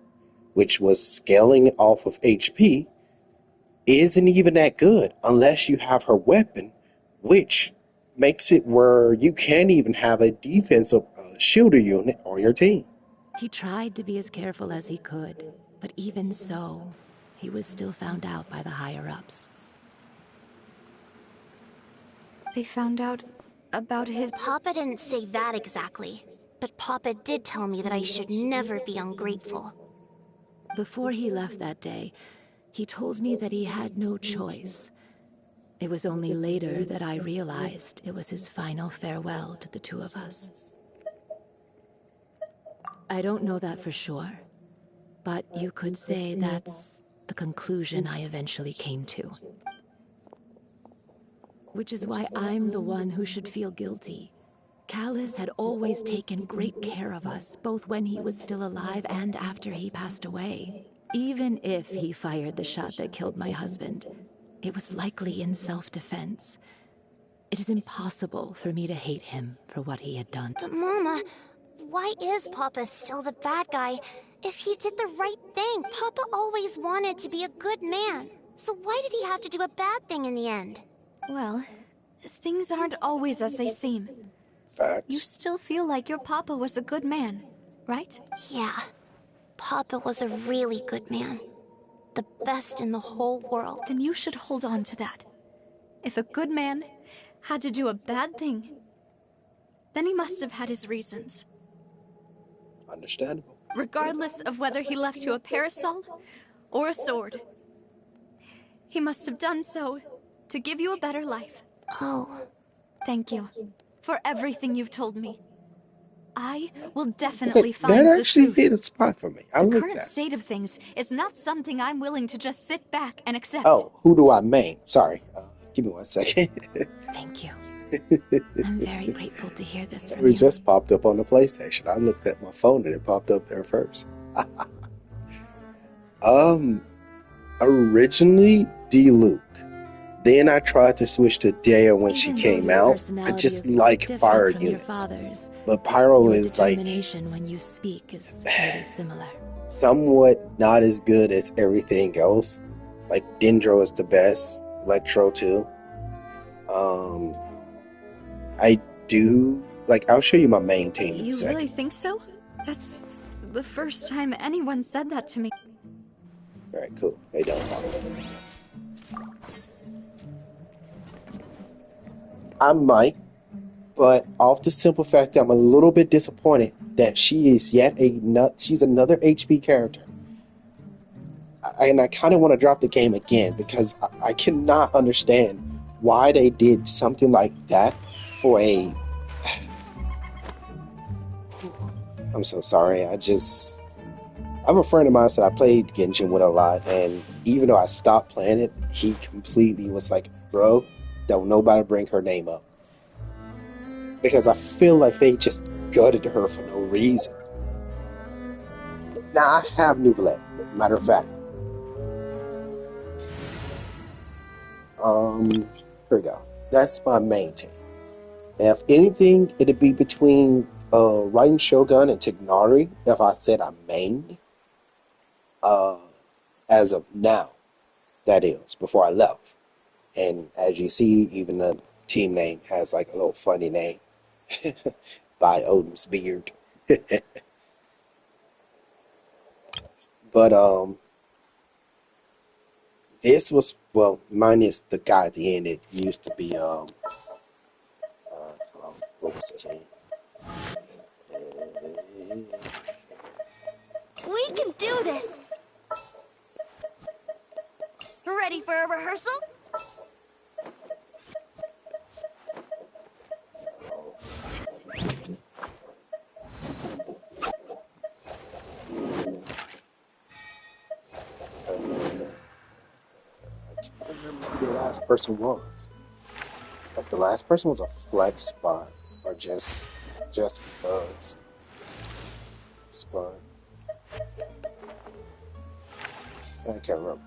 which was scaling off of HP, isn't even that good unless you have her weapon, which makes it where you can't even have a defensive shielder unit on your team. He tried to be as careful as he could, but even so, he was still found out by the higher-ups. They found out about his... Papa didn't say that exactly, but Papa did tell me that I should never be ungrateful. Before he left that day, he told me that he had no choice. It was only later that I realized it was his final farewell to the two of us. I don't know that for sure, but you could say that's the conclusion I eventually came to. Which is why I'm the one who should feel guilty. Callis had always taken great care of us, both when he was still alive and after he passed away. Even if he fired the shot that killed my husband, it was likely in self-defense. It is impossible for me to hate him for what he had done. But Mama, why is Papa still the bad guy? If he did the right thing, Papa always wanted to be a good man. So why did he have to do a bad thing in the end? Well, things aren't always as they seem. Facts. You still feel like your papa was a good man, right? Yeah. Papa was a really good man. The best in the whole world. Then you should hold on to that. If a good man had to do a bad thing, then he must have had his reasons. Understandable. Regardless of whether he left you a parasol or a sword. He must have done so to give you a better life. Oh. Thank you for everything you've told me. I will definitely find that the actually truth. hit a spot for me. I The like current that. state of things is not something I'm willing to just sit back and accept. Oh, who do I main? Sorry. Give me 1 second. Thank you. I'm very grateful to hear this from It you. just popped up on the PlayStation. I looked at my phone and it popped up there first. Originally D-Luke. Then I tried to switch to Dehya when she Even though came your out. I personality just is like different fire from your units. father's, But Pyro your is like determination when you speak is really similar. somewhat not as good as everything else. Like Dendro is the best, Electro too. I do like. I'll show you my main team in a You second. really think so? That's the first time anyone said that to me. All right, cool. They don't follow. I might, but off the simple fact that I'm a little bit disappointed that she is she's another HP character. And I kind of want to drop the game again because I cannot understand why they did something like that for a... I'm so sorry. I have a friend of mine that I played Genshin with a lot, and even though I stopped playing it, he completely was like, bro, don't nobody bring her name up. Because I feel like they just gutted her for no reason. Now, I have Nouvelle, matter of fact. Here we go. That's my main team. If anything, it'd be between Raiden Shogun and Tignari if I said I mained. As of now, that is, before I left. And as you see, even the team name has like a little funny name. By Odin's beard. But this was, well, minus the guy at the end. It used to be what was the team? We can do this! Ready for a rehearsal? I can't remember who the last person was. Like the last person was a flex spot, or just because spot. I can't remember.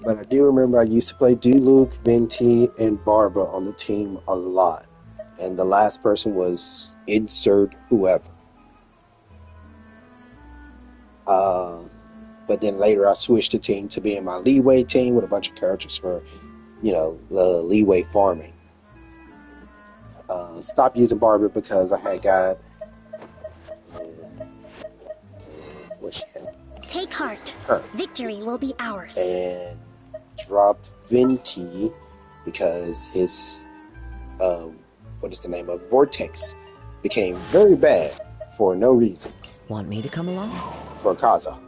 But I do remember I used to play Luke, Venti, and Barbara on the team a lot. And the last person was insert whoever. But then later I switched the team to being my leeway team with a bunch of characters for, the leeway farming. Stopped using Barbara because I had got... What's she had? Take heart. Her. Victory will be ours. And dropped Venti because his, what is the name of Vortex became very bad for no reason. Want me to come along? For Kaza.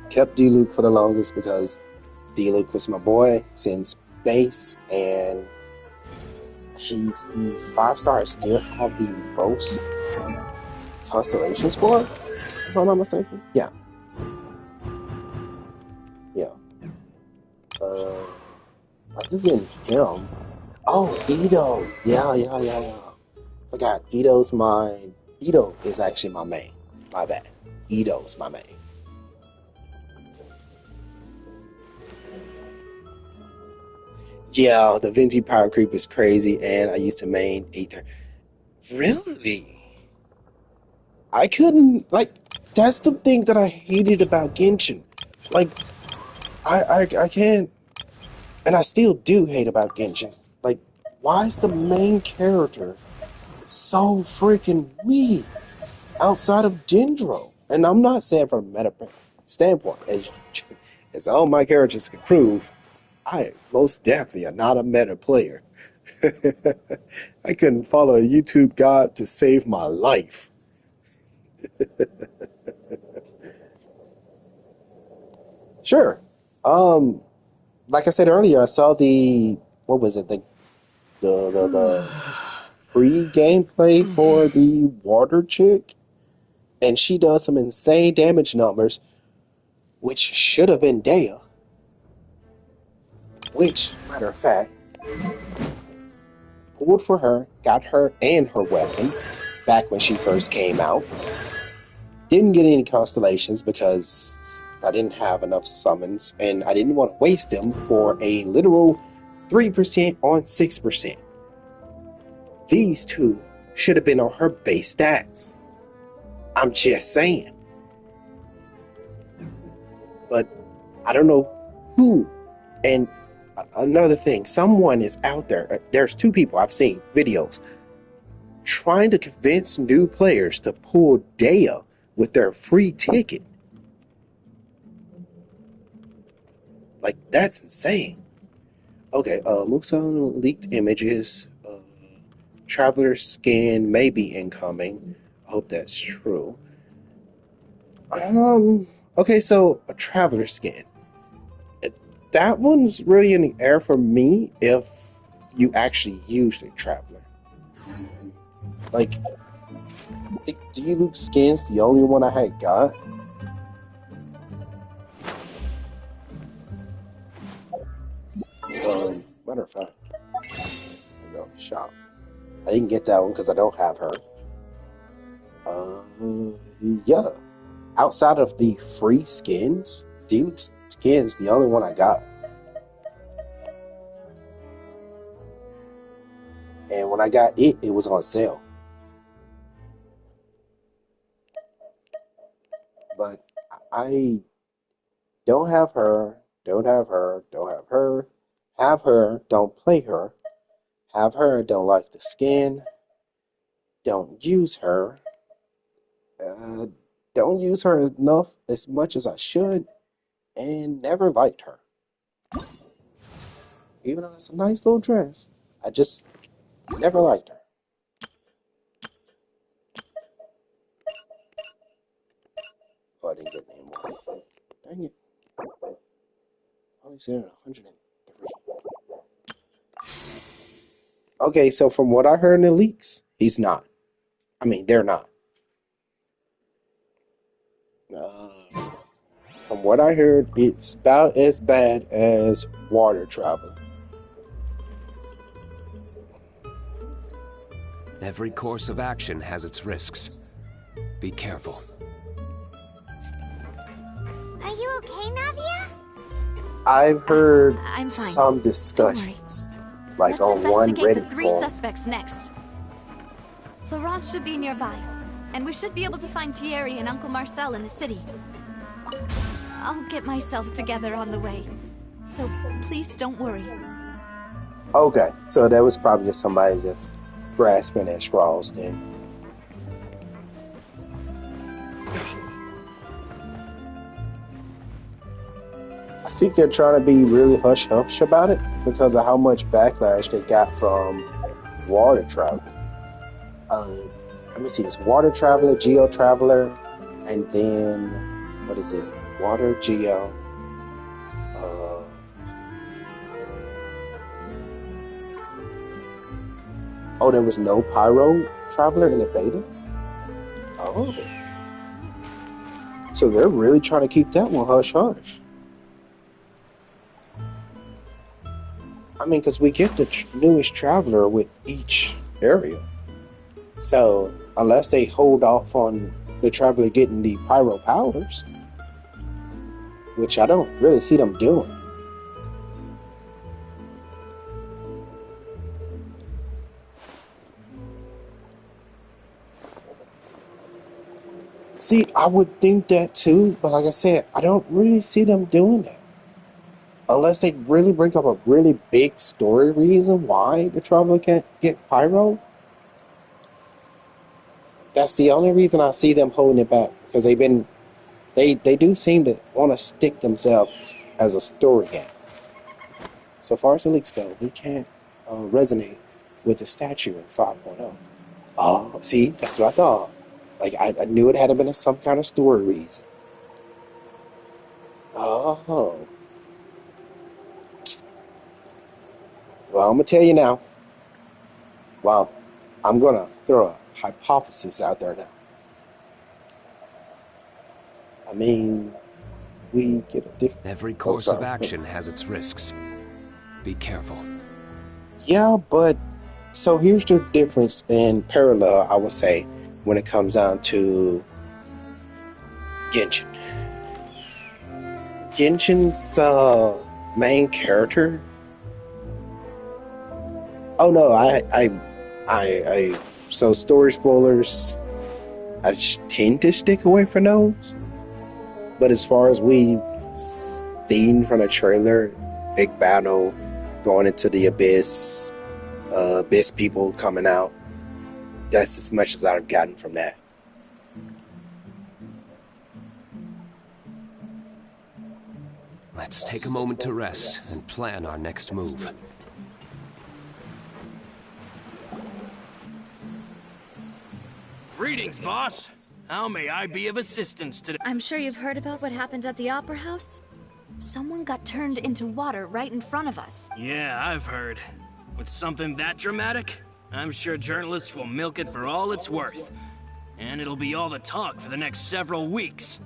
Kept D-Luke for the longest because D-Luke was my boy since base, and he's the 5-star I still have the most constellations for, if I'm not mistaken. Yeah. Other than him, Ito. Yeah. Forgot, Ito is actually my main. My bad. Ito's my main. Yeah, the Venti power creep is crazy, and I used to main Aether. Really? I couldn't, that's the thing that I hated about Genshin. I can't, and I still do hate about Genshin. Why is the main character so freaking weak outside of Dendro? And I'm not saying from a meta standpoint, as all my characters can prove, I most definitely am not a meta player. I couldn't follow a YouTube god to save my life. Sure. Like I said earlier, I saw what was it? The pre-gameplay for the water chick, and she does some insane damage numbers, which should have been Dehya. Which, matter of fact, pulled for her, got her and her weapon back when she first came out. Didn't get any constellations because I didn't have enough summons, and I didn't want to waste them for a literal 3% on 6%. These two should have been on her base stats. I'm just saying. But I don't know who. And another thing, someone is out there. There's two people I've seen videos trying to convince new players to pull Dehya with their free ticket. That's insane. Okay, Muxon leaked images. Traveler scan may be incoming. I hope that's true. Okay, so a traveler scan. That one's really in the air for me if you actually use the traveler. Like, I think D-Luke skin's the only one I had got. Matter of fact, I go shop. I didn't get that one because I don't have her. Yeah. Outside of the free skins, D-Luke skin's the only one I got. And when I got it, it was on sale. But I don't have her, don't have her, don't have her, have her, don't play her, have her, don't like the skin, don't use her, don't use her enough as much as I should, and never liked her. Even though it's a nice little dress, I just never liked her. Oh, I didn't get any more. Dang it. I only said 103. Okay, so from what I heard in the leaks, he's not. I mean, they're not. From what I heard, it's about as bad as water travel. Every course of action has its risks. Be careful. Are you okay, Navia? I've heard I'm fine. some discussions, like Let's on one investigate the Reddit 3 forum. suspects next. Florent should be nearby, and we should be able to find Thierry and Uncle Marcel in the city. I'll get myself together on the way, so please don't worry. Okay, so that was probably just somebody just grasping at straws then. I think they're trying to be really hush-hush about it because of how much backlash they got from water travel. Let me see, it's water traveler, geo traveler, and then what is it? Water, geo. Oh, there was no pyro traveler in the beta? Oh. So they're really trying to keep that one hush-hush. I mean, because we get the newest traveler with each area. So, unless they hold off on the traveler getting the pyro powers, which I don't really see them doing. See, I would think that too, but like I said, I don't really see them doing that. Unless they really bring up a really big story reason why the traveler can't get pyro. That's the only reason I see them holding it back, because they do seem to want to stick themselves as a story game. So far as the leaks go, we can't resonate with the statue in 5.0. Oh, see, that's what I thought. Like, I knew it had to been some kind of story reason. Oh. Well, I'm going to tell you now. Well, I'm going to throw a hypothesis out there now. I mean, we get a different... Every course of action has its risks. Be careful. Yeah, but... So here's the difference in parallel, I would say, when it comes down to Genshin. Genshin's main character. Oh no, so story spoilers, I tend to stick away from those. But as far as we've seen from the trailer, big battle, going into the abyss, abyss people coming out, that's as much as I've gotten from that. Let's take a moment to rest and plan our next move. Greetings, boss. How may I be of assistance today? I'm sure you've heard about what happened at the Opera House. Someone got turned into water right in front of us. Yeah, I've heard. With something that dramatic, I'm sure journalists will milk it for all it's worth. And it'll be all the talk for the next several weeks.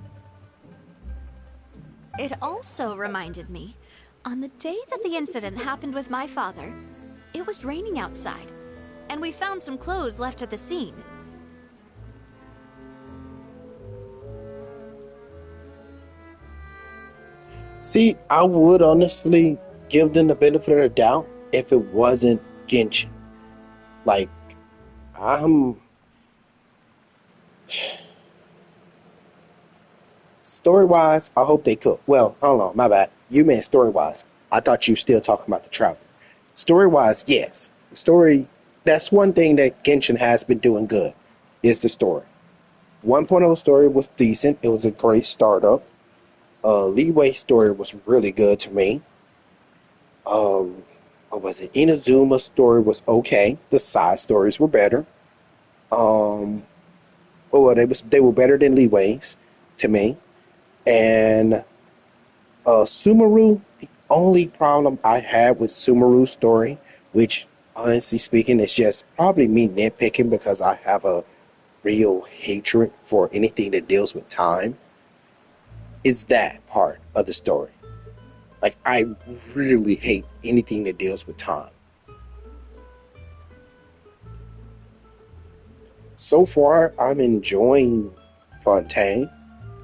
It also reminded me, on the day that the incident happened with my father, it was raining outside, and we found some clothes left at the scene. See, I would honestly give them the benefit of the doubt if it wasn't Genshin. Like, story-wise, I hope they cook. Well, hold on, my bad. You meant story-wise. I thought you were still talking about the traveler. Story-wise, yes. The story, that's one thing that Genshin has been doing good, is the story. 1.0 story was decent. It was a great startup. Leeway's story was really good to me. What was it? Inazuma's story was okay. The side stories were better. Well, they were better than Leeway's to me. And Sumeru, the only problem I had with Sumeru's story, which honestly speaking is just probably me nitpicking because I have a real hatred for anything that deals with time, is that part of the story. Like, I really hate anything that deals with time. So far, I'm enjoying Fontaine,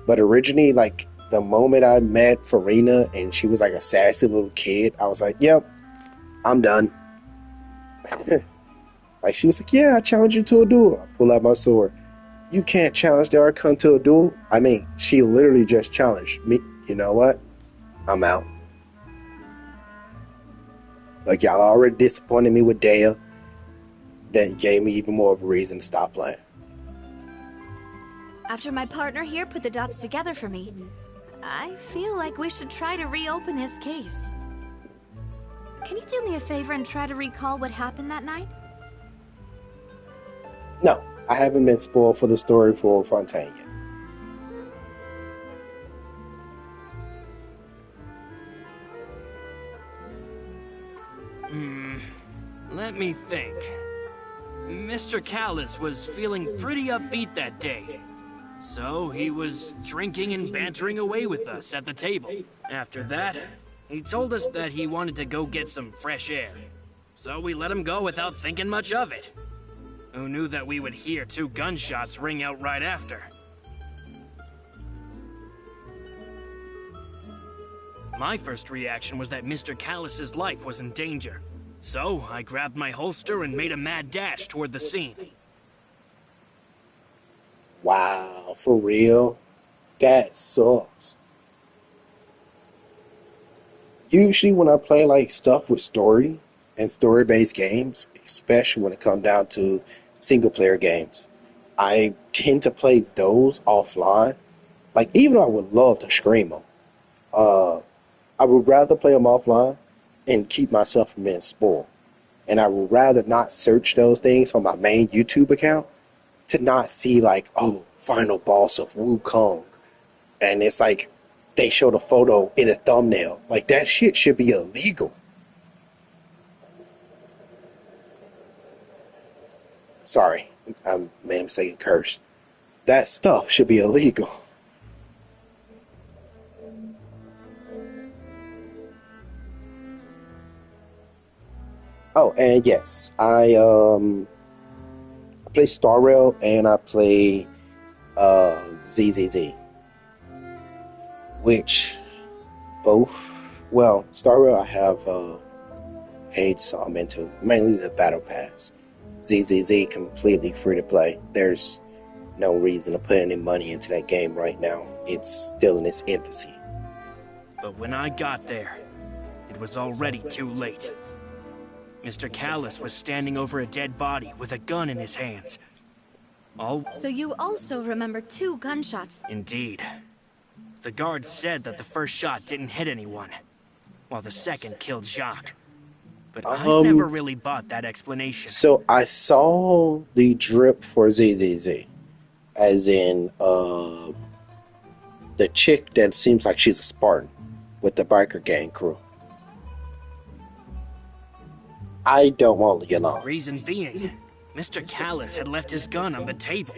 but originally, like, the moment I met Farina and she was like a sassy little kid, I was like, yep, I'm done. Like, she was like, yeah, I challenge you to a duel. I pull out my sword. You can't challenge the Archon to a duel. I mean, she literally just challenged me. You know what? I'm out. Like, y'all already disappointed me with Dehya. That gave me even more of a reason to stop playing. After my partner here put the dots together for me, I feel like we should try to reopen his case. Can you do me a favor and try to recall what happened that night? No, I haven't been spoiled for the story for Fontaine yet. Let me think. Mr. Callis was feeling pretty upbeat that day. So he was drinking and bantering away with us at the table. After that, he told us that he wanted to go get some fresh air. So we let him go without thinking much of it. Who knew that we would hear 2 gunshots ring out right after? My first reaction was that Mr. Callis's life was in danger. So I grabbed my holster and made a mad dash toward the scene. Wow, for real? That sucks. Usually when I play like stuff with story and story-based games, especially when it comes down to single-player games, I tend to play those offline. Like, even though I would love to stream them, I would rather play them offline and keep myself from being spoiled. And I would rather not search those things on my main YouTube account to not see like, oh, final boss of Wukong. And it's like, they showed a photo in a thumbnail. Like, that shit should be illegal. Sorry, I made a mistake and cursed. That stuff should be illegal. Oh, and yes, I play Star Rail and I play ZZZ. Which both, well, Star Rail I have paid some into, mainly the Battle Pass. ZZZ completely free to play. There's no reason to put any money into that game right now. It's still in its infancy. But when I got there, it was already too late. Mr. Callis was standing over a dead body with a gun in his hands. So you also remember 2 gunshots? Indeed. The guards said that the first shot didn't hit anyone, while the second killed Jacques. But I've never really bought that explanation. So I saw the drip for ZZZ, as in the chick that seems like she's a Spartan with the biker gang crew. I don't want to get along. Reason being, Mr. Callus had left his gun on the table.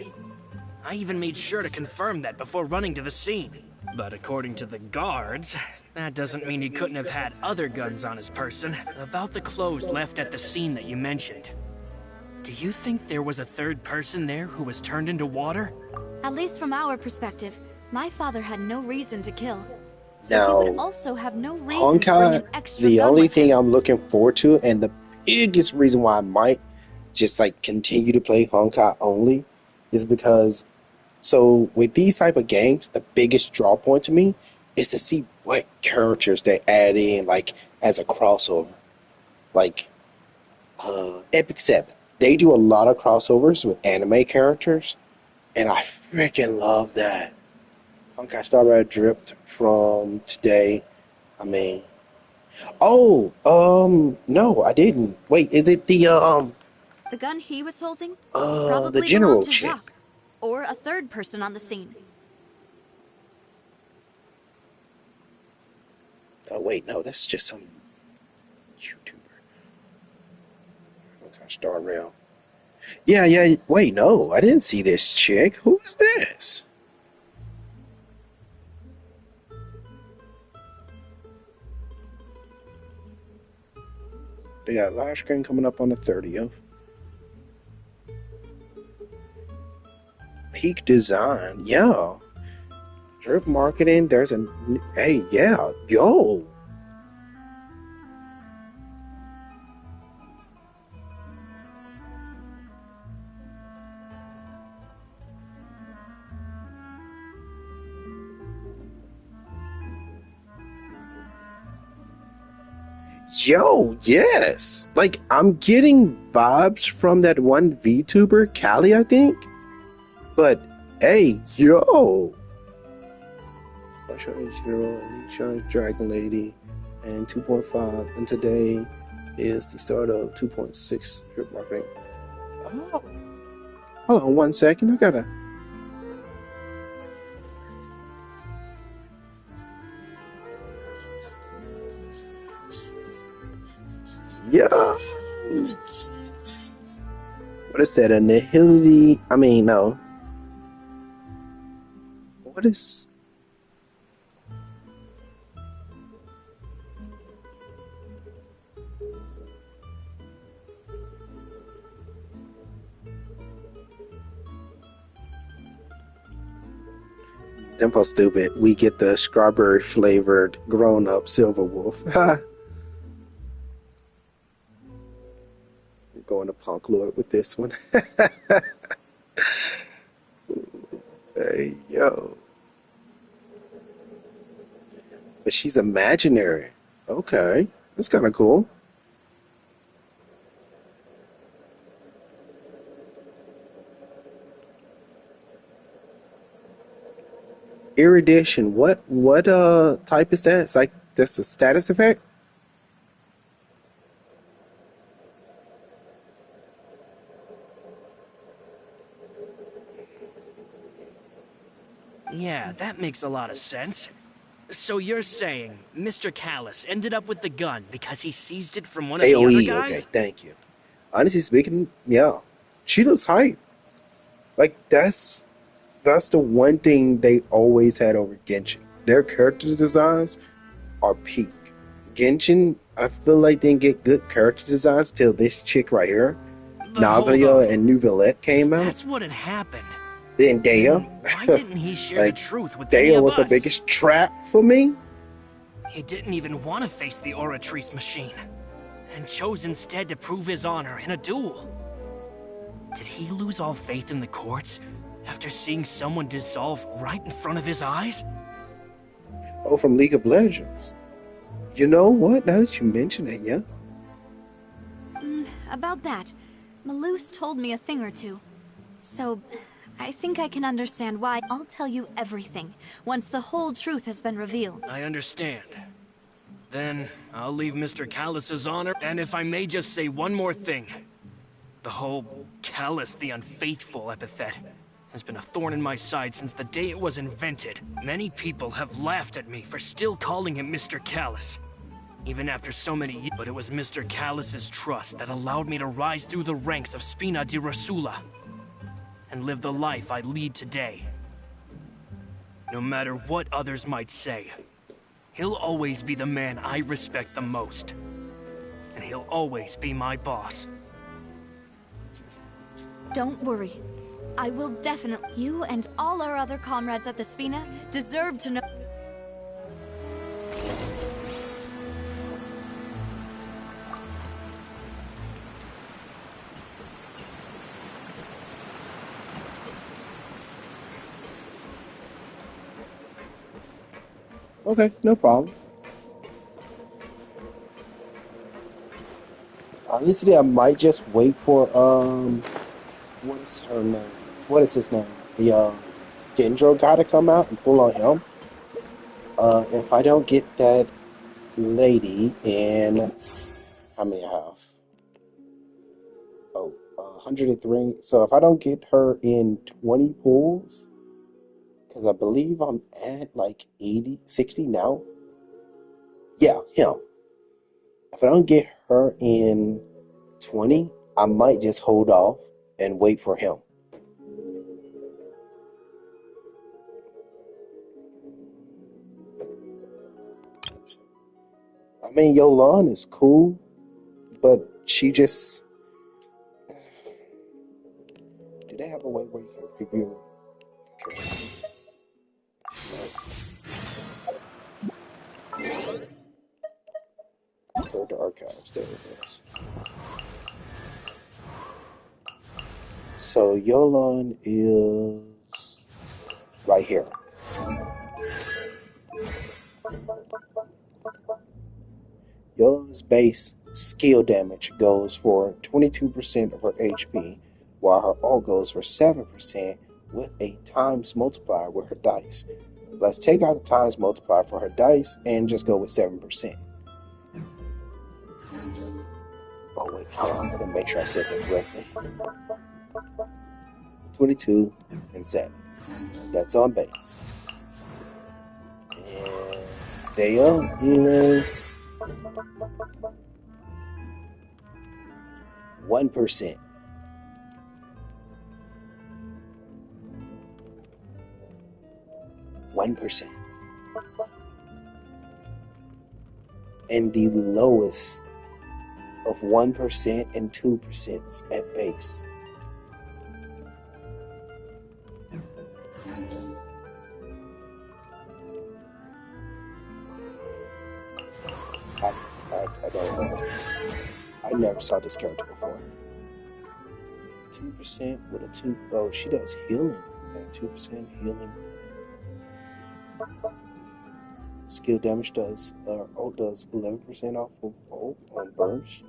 I even made sure to confirm that before running to the scene. But according to the guards, that doesn't mean he couldn't have had other guns on his person. About the clothes left at the scene that you mentioned, do you think there was a third person there who was turned into water? At least from our perspective, my father had no reason to kill. So Now, he would also have no reason to bring an extra the gun only with thing him. I'm looking forward to, and the biggest reason why I might just like continue to play Honkai only, is because so with these type of games, the biggest draw point to me is to see what characters they add in, like as a crossover. Like Epic 7, they do a lot of crossovers with anime characters, and I freaking love that. Honkai Star Rail dripped from today. I mean, no, I didn't. Wait, is it The gun he was holding probably the general belonged to chick? Jacques, or a third person on the scene. Oh wait, no, that's just some YouTuber. Honkai Star Rail. Yeah. Wait, no, I didn't see this chick. Who is this? They got live screen coming up on the 30th. Peak design, yeah. Drip marketing, there's a... Hey, yeah, yo. Yo, yes. Like, I'm getting vibes from that one VTuber, Callie, I think. But, hey, yo. Charge Zero, Elite Charge Dragon Lady, and 2.5. And today is the start of 2.6 drip marketing. Oh. Hold on 1 second. I gotta... Yeah. What is that? A nihility? I mean, no. What is... Dimple stupid. We get the strawberry flavored grown up Silver Wolf. We're going to Punk Lord with this one. Hey, yo. But she's imaginary. Okay. That's kind of cool. Iridation. What type is that? It's like that's a status effect? Yeah, that makes a lot of sense. So you're saying Mr. Callus ended up with the gun because he seized it from one of the other AOE, guys? okay, thank you. Honestly speaking, yeah. She looks hype. Like that's the one thing they always had over Genshin. Their character designs are peak. Genshin, I feel like didn't get good character designs till this chick right here. But hold Navia on. and Nouvellette came out. That's what had happened. Then Dehya. Why didn't he share Like, the truth with any Dehya of was the us? biggest trap for me. He didn't even want to face the Oratrice machine, and chose instead to prove his honor in a duel. Did he lose all faith in the courts after seeing someone dissolve right in front of his eyes? Oh, from League of Legends. You know what? Now that you mention it, yeah. About that, Malus told me a thing or two. So, I think I can understand why. I'll tell you everything once the whole truth has been revealed. I understand. Then I'll leave Mr. Callus's honor, and if I may just say one more thing. The whole Callus the Unfaithful epithet has been a thorn in my side since the day it was invented. Many people have laughed at me for still calling him Mr. Callus. Even after so many years, but it was Mr. Callus's trust that allowed me to rise through the ranks of Spina di Rosula and live the life I lead today. No matter what others might say, he'll always be the man I respect the most. And he'll always be my boss. Don't worry. I will definitely... You and all our other comrades at the Spina deserve to know... Okay, no problem. Honestly, I might just wait for what is her name? What is his name? The Dendro guy to come out and pull on him. If I don't get that lady in how many I have? Oh, 103. So if I don't get her in 20 pulls, because I believe I'm at like 80, 60 now. Yeah, him. If I don't get her in 20, I might just hold off and wait for him. I mean, Yolan is cool, but she just... Do they have a way where you can preview? Okay. Go to archives. There it is. So Yolan is right here. Yolan's base skill damage goes for 22% of her HP, while her ult goes for 7% with a times multiplier with her dice. Let's take out the times multiplier for her dice and just go with 7%. Oh wait, hold on, I'm gonna make sure I said that correctly. 22 and 7. That's on base. And Dehya is 1%. And the lowest of 1% and 2% at base. I don't want to. I never saw this character before. 2% with a 2. Oh, she does healing. 2% healing. Skill damage does. Ult does 11% off of ult on burst.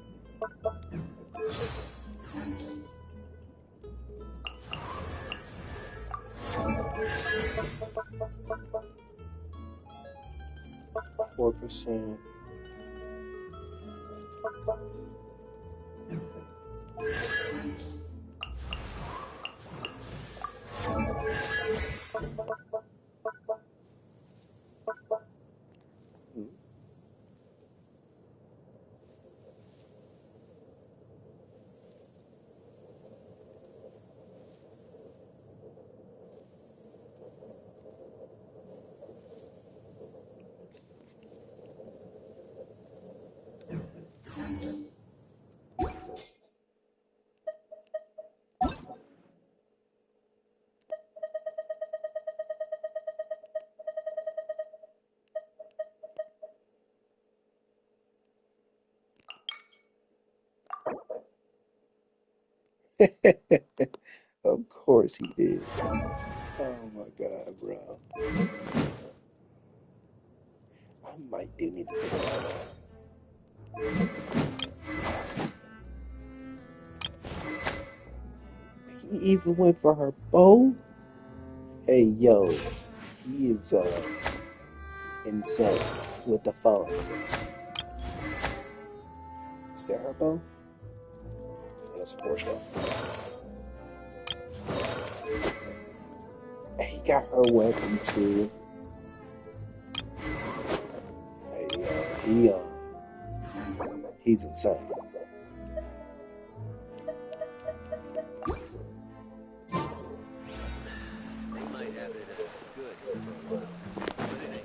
%. Of course he did. Oh my god, bro. I might do need to think about that. He even went for her bow? Hey, yo, he is insane with the phones. Is that her bow? Oh, that's a forged gun. And he got her weapon too. Hey, he's insane. They might have it good for a while, but it ain't.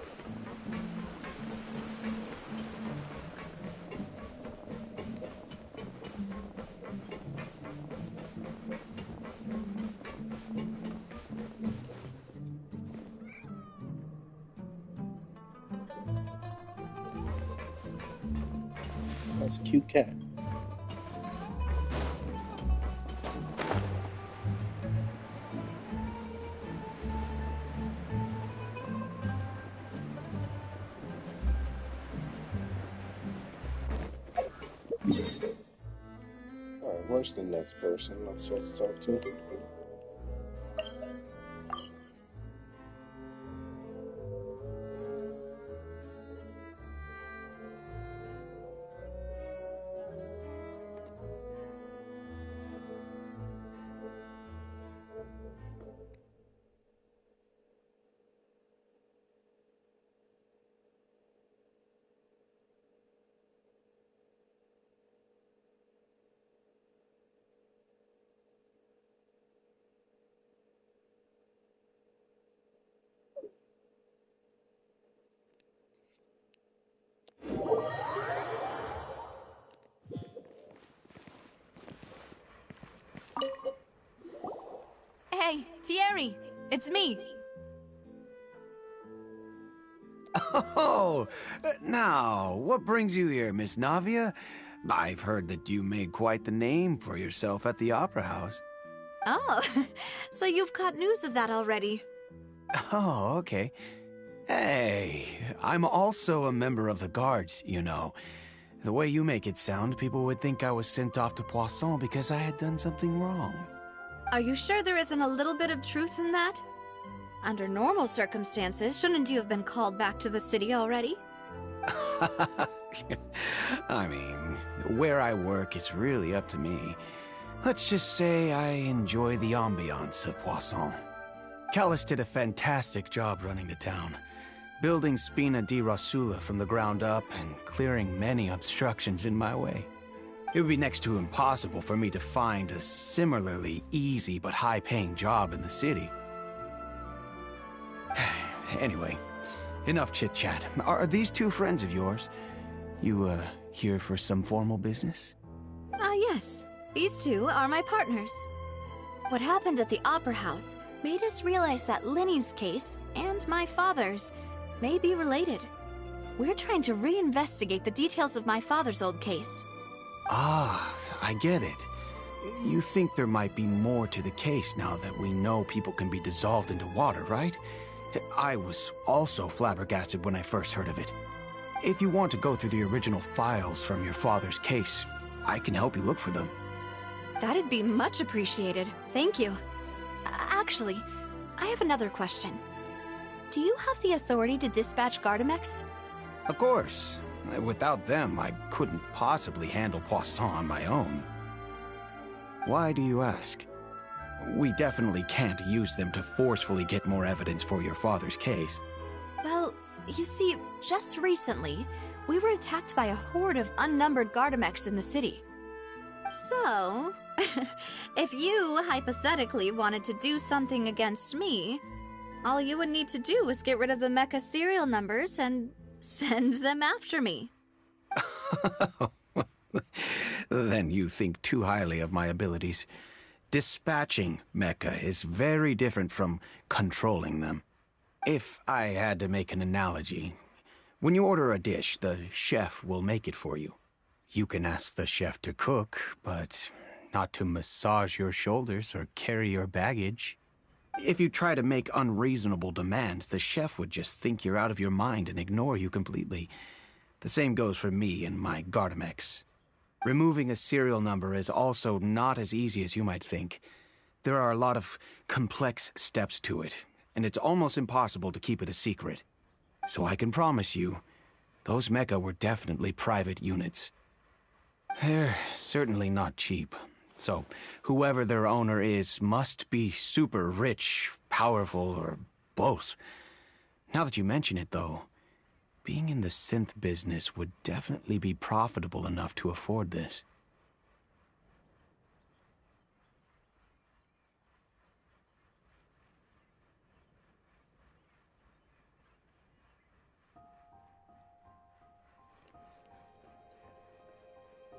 That's a cute cat. Alright, where's the next person I'm supposed to talk to? Hey, Thierry, it's me. Oh, now, what brings you here, Miss Navia? I've heard that you made quite the name for yourself at the Opera House. Oh, so you've caught news of that already. Oh, okay. Hey, I'm also a member of the Guards, you know. The way you make it sound, people would think I was sent off to Poisson because I had done something wrong. Are you sure there isn't a little bit of truth in that? Under normal circumstances, shouldn't you have been called back to the city already? I mean, where I work is really up to me. Let's just say I enjoy the ambiance of Poisson. Callis did a fantastic job running the town, building Spina di Rosula from the ground up and clearing many obstructions in my way. It would be next to impossible for me to find a similarly easy but high-paying job in the city. Anyway, enough chit-chat. Are these two friends of yours? You, here for some formal business? Yes. These two are my partners. What happened at the Opera House made us realize that Linny's case and my father's may be related. We're trying to reinvestigate the details of my father's old case. Ah, I get it. You think there might be more to the case now that we know people can be dissolved into water, right? I was also flabbergasted when I first heard of it. If you want to go through the original files from your father's case, I can help you look for them. That'd be much appreciated. Thank you. Actually, I have another question. Do you have the authority to dispatch Gardamex? Of course. Without them, I couldn't possibly handle Poisson on my own. Why do you ask? We definitely can't use them to forcefully get more evidence for your father's case. Well, you see, just recently, we were attacked by a horde of unnumbered Gardamex in the city. So, if you hypothetically wanted to do something against me, all you would need to do was get rid of the mecha serial numbers and send them after me. Then you think too highly of my abilities. Dispatching mecha is very different from controlling them. If I had to make an analogy, when you order a dish, the chef will make it for you. You can ask the chef to cook, but not to massage your shoulders or carry your baggage. If you try to make unreasonable demands, the chef would just think you're out of your mind and ignore you completely. The same goes for me and my Gardamex. Removing a serial number is also not as easy as you might think. There are a lot of complex steps to it, and it's almost impossible to keep it a secret. So I can promise you, those mecha were definitely private units. They're certainly not cheap. So, whoever their owner is must be super rich, powerful, or both. Now that you mention it, though, being in the synth business would definitely be profitable enough to afford this.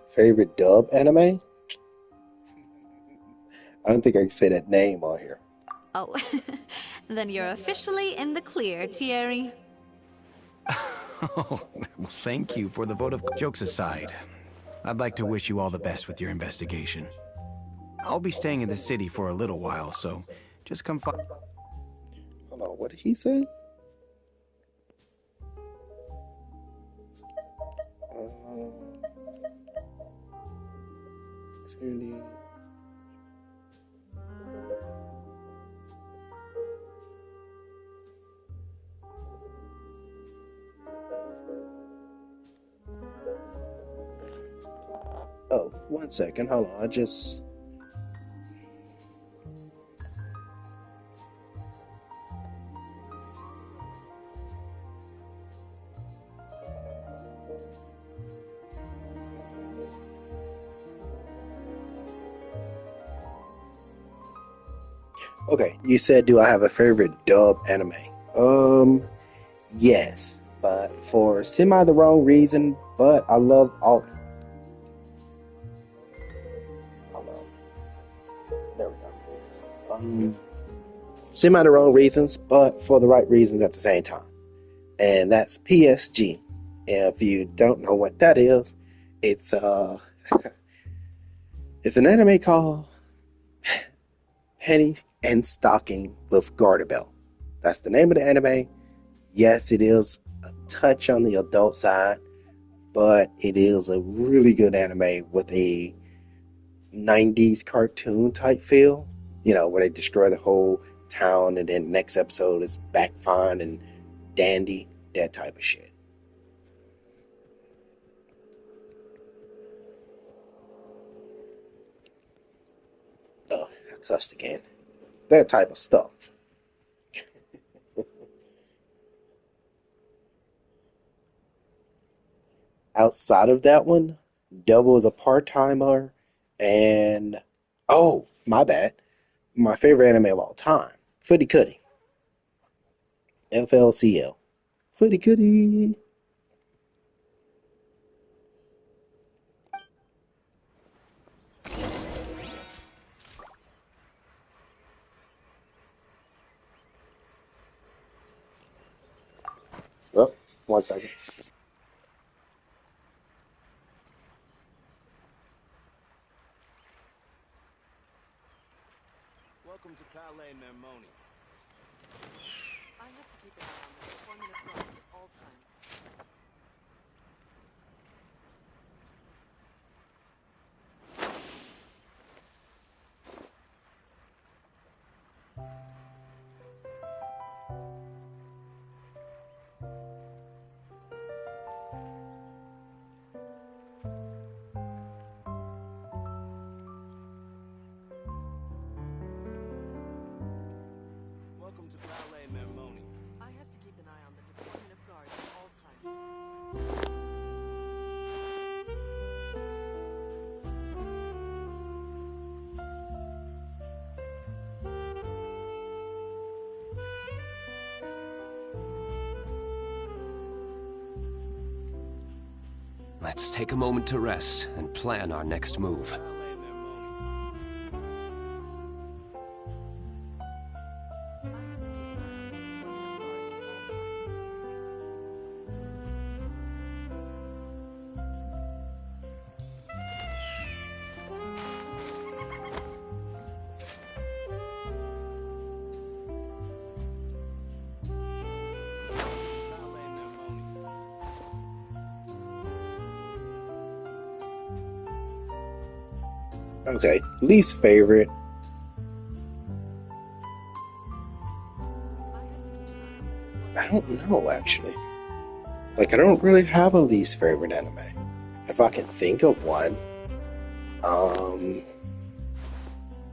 Favorite dub anime? I don't think I can say that name on here. Oh, then you're officially in the clear, Thierry. Oh, well, thank you for the vote of jokes aside. I'd like to wish you all the best with your investigation. I'll be staying in the city for a little while, so just come find. Hold on, what did he say? Opportunity. Oh, 1 second. Hold on. I just. Okay, you said, do I have a favorite dub anime? Yes, but for semi the wrong reason, but I love all. Hold on. There we go. Semi the wrong reasons, but for the right reasons at the same time. And that's PSG. And if you don't know what that is, it's it's an anime called Penny and Stocking with Garter Belt. That's the name of the anime. Yes, it is a touch on the adult side, but it is a really good anime with a 90s cartoon type feel. You know, where they destroy the whole town and then next episode is back fine and dandy, that type of shit. Oh, I cussed again. That type of stuff. Outside of that one, Devil is a part-timer, and oh, my bad. My favorite anime of all time, Footy Cuddy. FLCL. Footy Cuddy. Oh, 1 second. Welcome to Palais Mermoni. I have to keep an eye on the deployment of guards at all times. Welcome to Palais Mermoni. I have to keep an eye on the deployment of guards at all times. Let's take a moment to rest and plan our next move. Palais Mermoni. Palais Mermoni. Okay, least favorite. I don't know, actually. Like, I don't really have a least favorite anime. If I can think of one,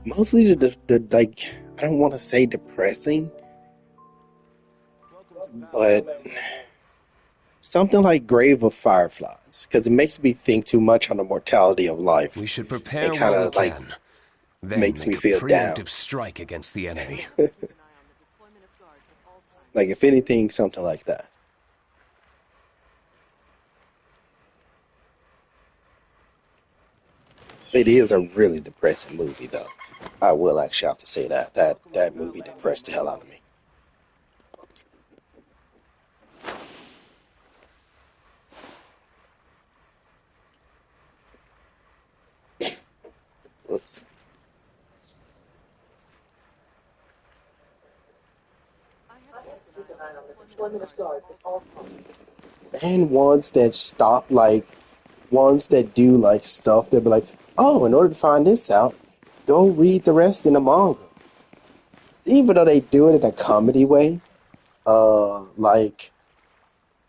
mostly the like, I don't want to say depressing, but something like Grave of Fireflies, because it makes me think too much on the mortality of life. We should and prepare kind while we of like can. Then makes me make a feel down. preemptive strike against the enemy. Like, if anything, something like that. It is a really depressing movie, though. I will actually have to say that. That movie depressed the hell out of me. Oops. And ones that stop, like, ones that do, like, stuff that be like, oh, in order to find this out, go read the rest in the manga. Even though they do it in a comedy way, like,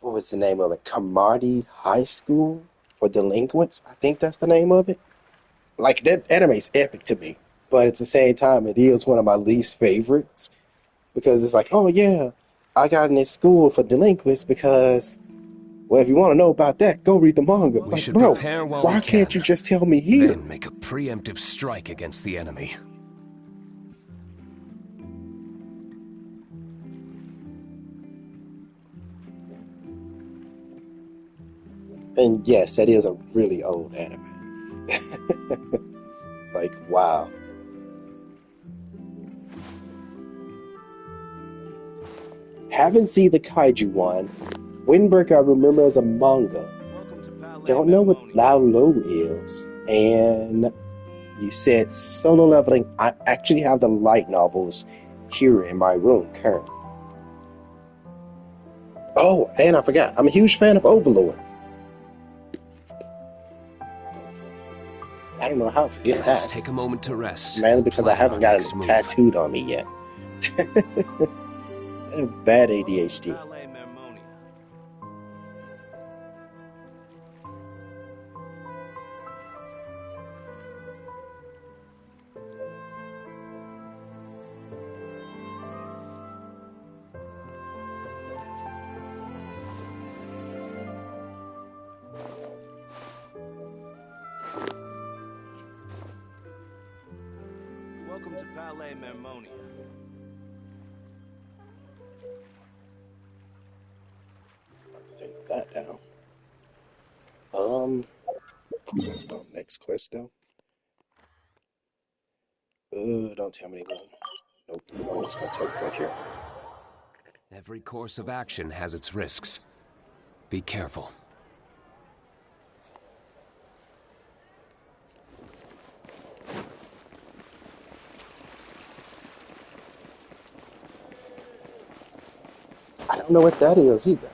what was the name of it? Kamadi High School for Delinquents? I think that's the name of it. Like, that anime's epic to me, but at the same time, it is one of my least favorites because it's like, oh yeah, I got in this school for delinquents because, well, if you want to know about that, go read the manga. We Like, should bro, prepare while why we can't can. you just tell me here? Then make a preemptive strike against the enemy. And yes, that is a really old anime. Like, wow. Haven't seen the kaiju one. Winberg, I remember as a manga. Don't know what Lao Lo is. And you said solo leveling. I actually have the light novels here in my room currently. Oh, and I forgot. I'm a huge fan of Overlord. I don't know how to forget Let's that. take a moment to rest. Mainly because I haven't got it Next move. tattooed on me yet. I have bad ADHD. Welcome to Palais Mermonia. Take that down. What's our next quest though? Don't tell me one. Nope. I'm just gonna teleport here. Every course of action has its risks. Be careful. I don't know what that is either.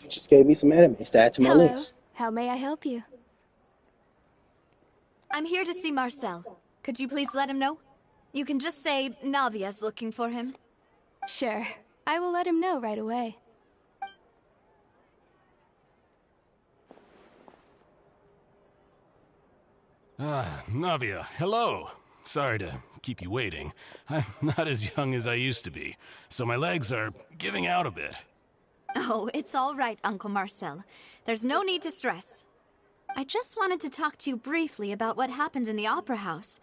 You just gave me some animes to add to my Hello. list. How may I help you? I'm here to see Marcel. Could you please let him know? You can just say Navia's looking for him. Sure. I will let him know right away. Ah, Navia, hello. Sorry to keep you waiting. I'm not as young as I used to be, so my legs are giving out a bit. Oh, it's all right, Uncle Marcel. There's no need to stress. I just wanted to talk to you briefly about what happened in the Opera House.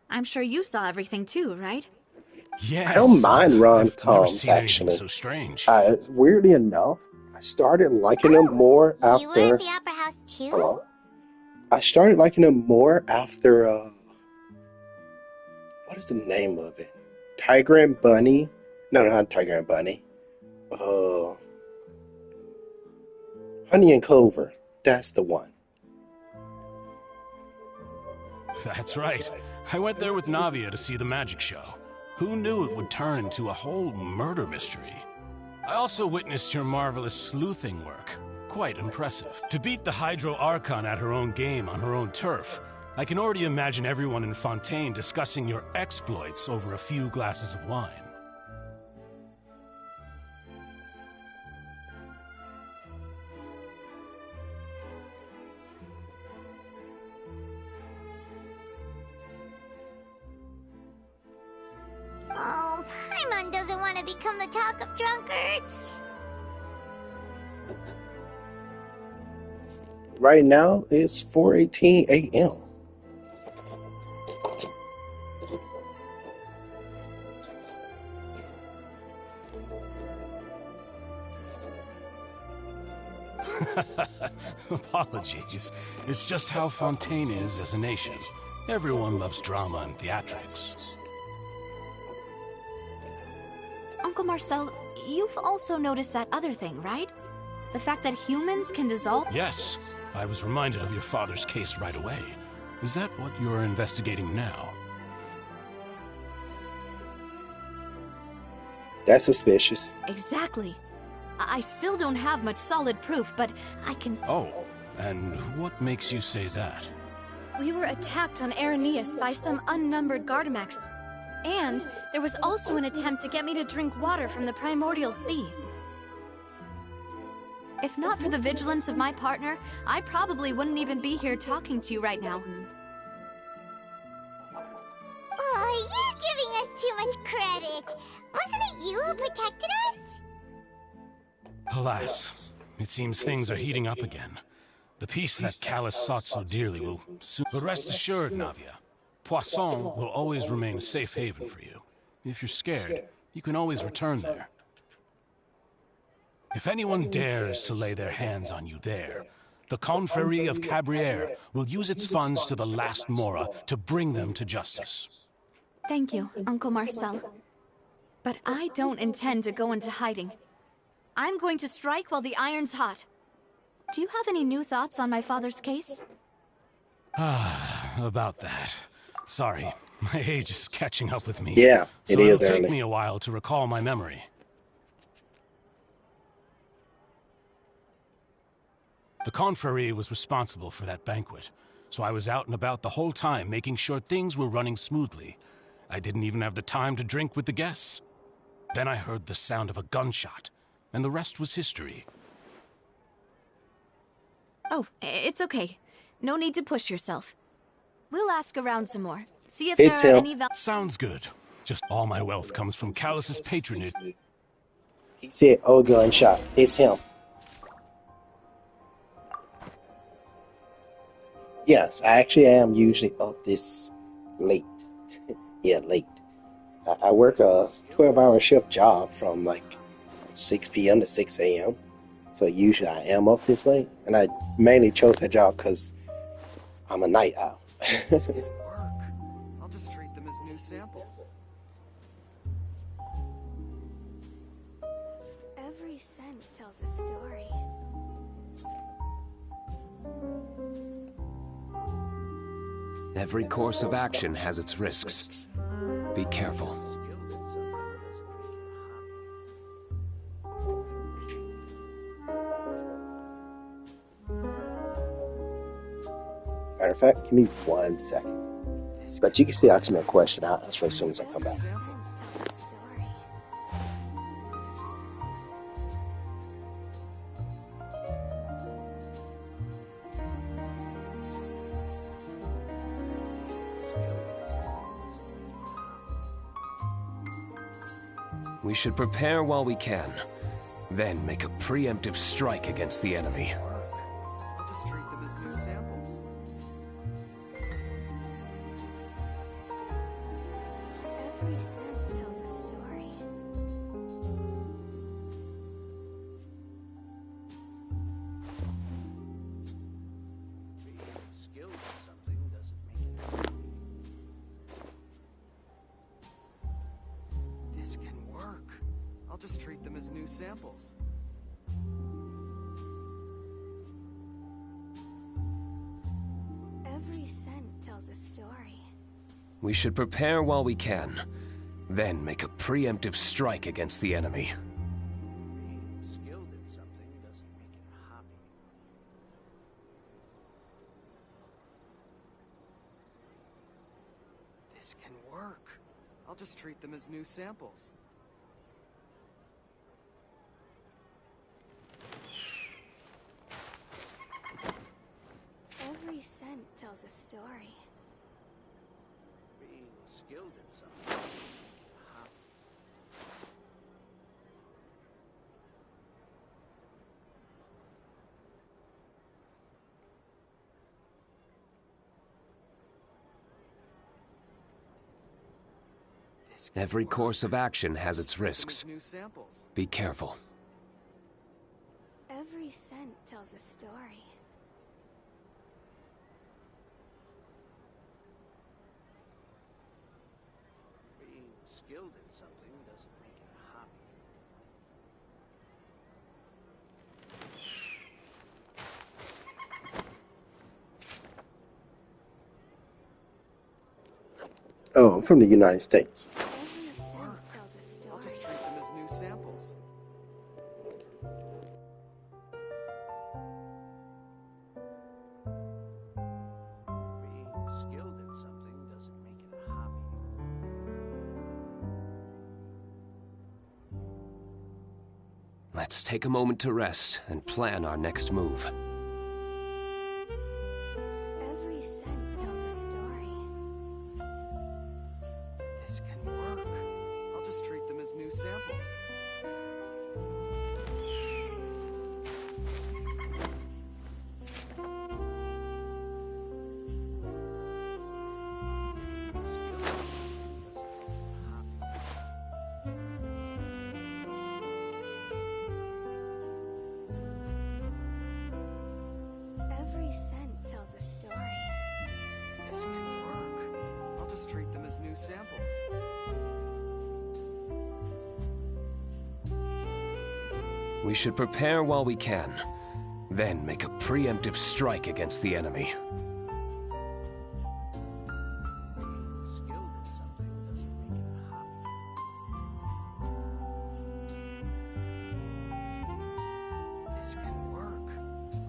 I'm sure you saw everything too, right? Yes. I don't mind I've never rom-coms, seen anything actually. so strange. Weirdly enough, I started liking them more after... You were at the Opera House too? Hello? I started liking them more after, what is the name of it? Tiger and Bunny? No, not Tiger and Bunny. Honey and Clover. That's the one. That's right. I went there with Navia to see the magic show. Who knew it would turn into a whole murder mystery? I also witnessed your marvelous sleuthing work. Quite impressive. To beat the Hydro Archon at her own game on her own turf, I can already imagine everyone in Fontaine discussing your exploits over a few glasses of wine. Oh, Paimon doesn't want to become the talk of drunkards. Right now it's 4:18 a.m. Apologies. It's just how Fontaine is as a nation. Everyone loves drama and theatrics. Uncle Marcel, you've also noticed that other thing, right? The fact that humans can dissolve? Yes, I was reminded of your father's case right away. Is that what you're investigating now? That's suspicious. Exactly. I still don't have much solid proof, but I can... Oh, and what makes you say that? We were attacked on Araneus by some unnumbered Gardamex. And there was also an attempt to get me to drink water from the primordial sea. If not for the vigilance of my partner, I probably wouldn't even be here talking to you right now. Oh, you're giving us too much credit. Wasn't it you who protected us? Alas, it seems things are heating up again. The peace that Callus sought so dearly will soon... But rest assured, Navia, Poisson will always remain a safe haven for you. If you're scared, you can always return there. If anyone dares to lay their hands on you there, the Confrérie of Cabrières will use its funds to the last Mora to bring them to justice. Thank you, Uncle Marcel. But I don't intend to go into hiding. I'm going to strike while the iron's hot. Do you have any new thoughts on my father's case? About that. Sorry, my age is catching up with me. Yeah, so it'll take me a while to recall my memory. The Confrérie was responsible for that banquet, so I was out and about the whole time making sure things were running smoothly. I didn't even have the time to drink with the guests. Then I heard the sound of a gunshot, and the rest was history. Oh, it's okay. No need to push yourself. We'll ask around some more. See if It's there are any... Sounds good. Just all my wealth comes from Callus's patronage. He said, "Oh, gunshot. It's him." Yes, I actually am usually up this late. Yeah, late. I work a 12-hour shift job from like 6 p.m. to 6 a.m. So usually I am up this late. And I mainly chose that job because I'm a night owl. This can work. I'll just treat them as new samples. Every scent tells a story. Every course of action has its risks. Be careful. Matter of fact, give me 1 second. But you can still ask me a question. I'll answer as soon as I come back. We should prepare while we can, then make a preemptive strike against the enemy. I'll just treat them as new samples. Every scent tells a story. Skilled at something doesn't make it. This can work. I'll just treat them as new samples. Every scent tells a story. We should prepare while we can, then make a preemptive strike against the enemy. Being skilled at something doesn't make it a hobby. This can work. I'll just treat them as new samples. Every scent tells a story. Being skilled at something. Every course of action has its risks. Be careful. Every scent tells a story. Being skilled at something doesn't make it a hobby. Oh, I'm from the United States. Every scent tells a story. I'll just treat them as new samples. Being skilled at something doesn't make it a hobby. Let's take a moment to rest and plan our next move. Every scent tells a story. This can work. I'll just treat them as new samples. Every scent tells a story. This can work. I'll just treat them as new samples. We should prepare while we can, then make a preemptive strike against the enemy. Skilled at something doesn't make it a hobby. This can work.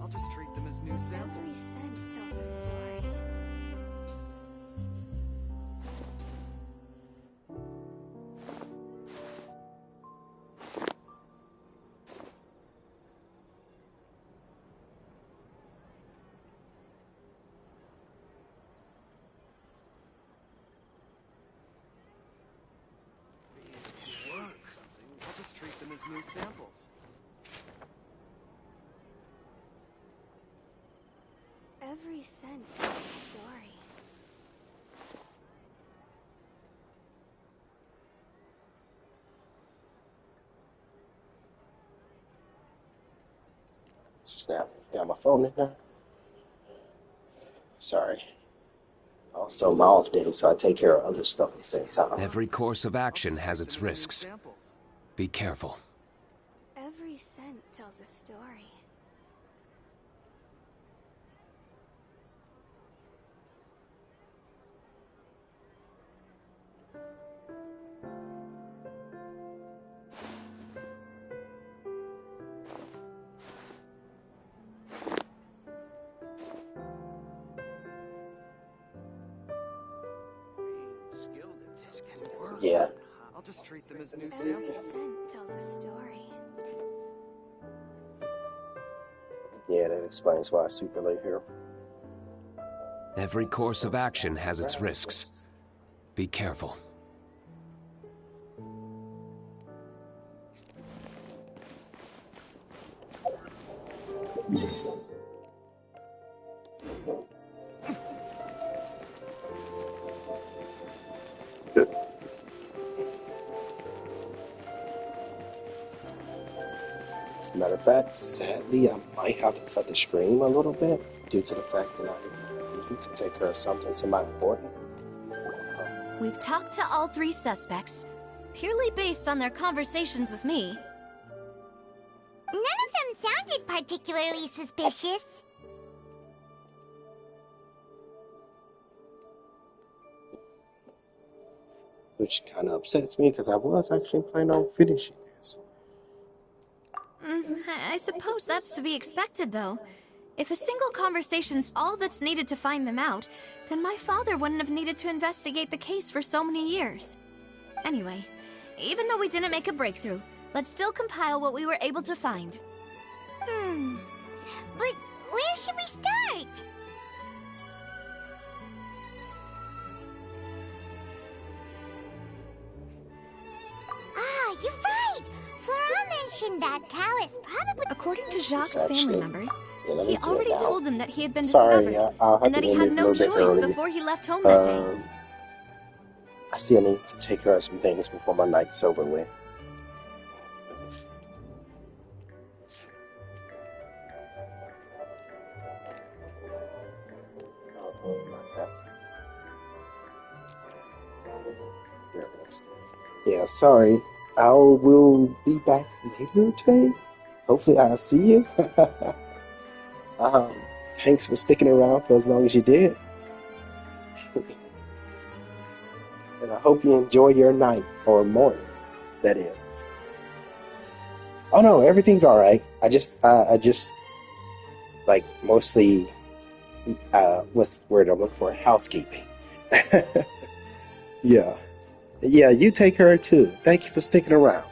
I'll just treat them as new Every samples. scent tells a story. This can work. I'll just treat them as new samples. Every scent tells a story. Snap. Got my phone in there. Sorry. Also, my off day, so I take care of other stuff at the same time. Every course of action has its risks. Be careful. Every scent tells a story. Being skilled at This can work. Yeah. I'll just treat them as new Every samples. scent tells a story. Yeah, that explains why it's super late here. Every course of action has its risks. Be careful. Matter of fact, sadly, I might have to cut the stream a little bit due to the fact that I need to take care of something semi-important. We've talked to all three suspects, purely based on their conversations with me. None of them sounded particularly suspicious. Which kind of upsets me because I was actually planning on finishing this. I suppose that's to be expected, though. If a single conversation's all that's needed to find them out, then my father wouldn't have needed to investigate the case for so many years. Anyway, even though we didn't make a breakthrough, let's still compile what we were able to find. But where should we start? Ah, you're right! Flora mentioned that Callus probably... According to Jacques' Actually, family members, yeah, let me he pull it already out. told them that he had been Sorry, discovered, I'll have and that to he end had it a no little bit choice early. before he left home that day. I see I need to take care of some things before my night's over with. Oh my God. There it is. Yeah, sorry. I will be back later today. Hopefully I'll see you. Thanks for sticking around for as long as you did. And I hope you enjoy your night or morning, that is. Oh no, everything's all right. I just like mostly what's the word I'm looking for? Housekeeping. Yeah. Yeah, you take her too. Thank you for sticking around.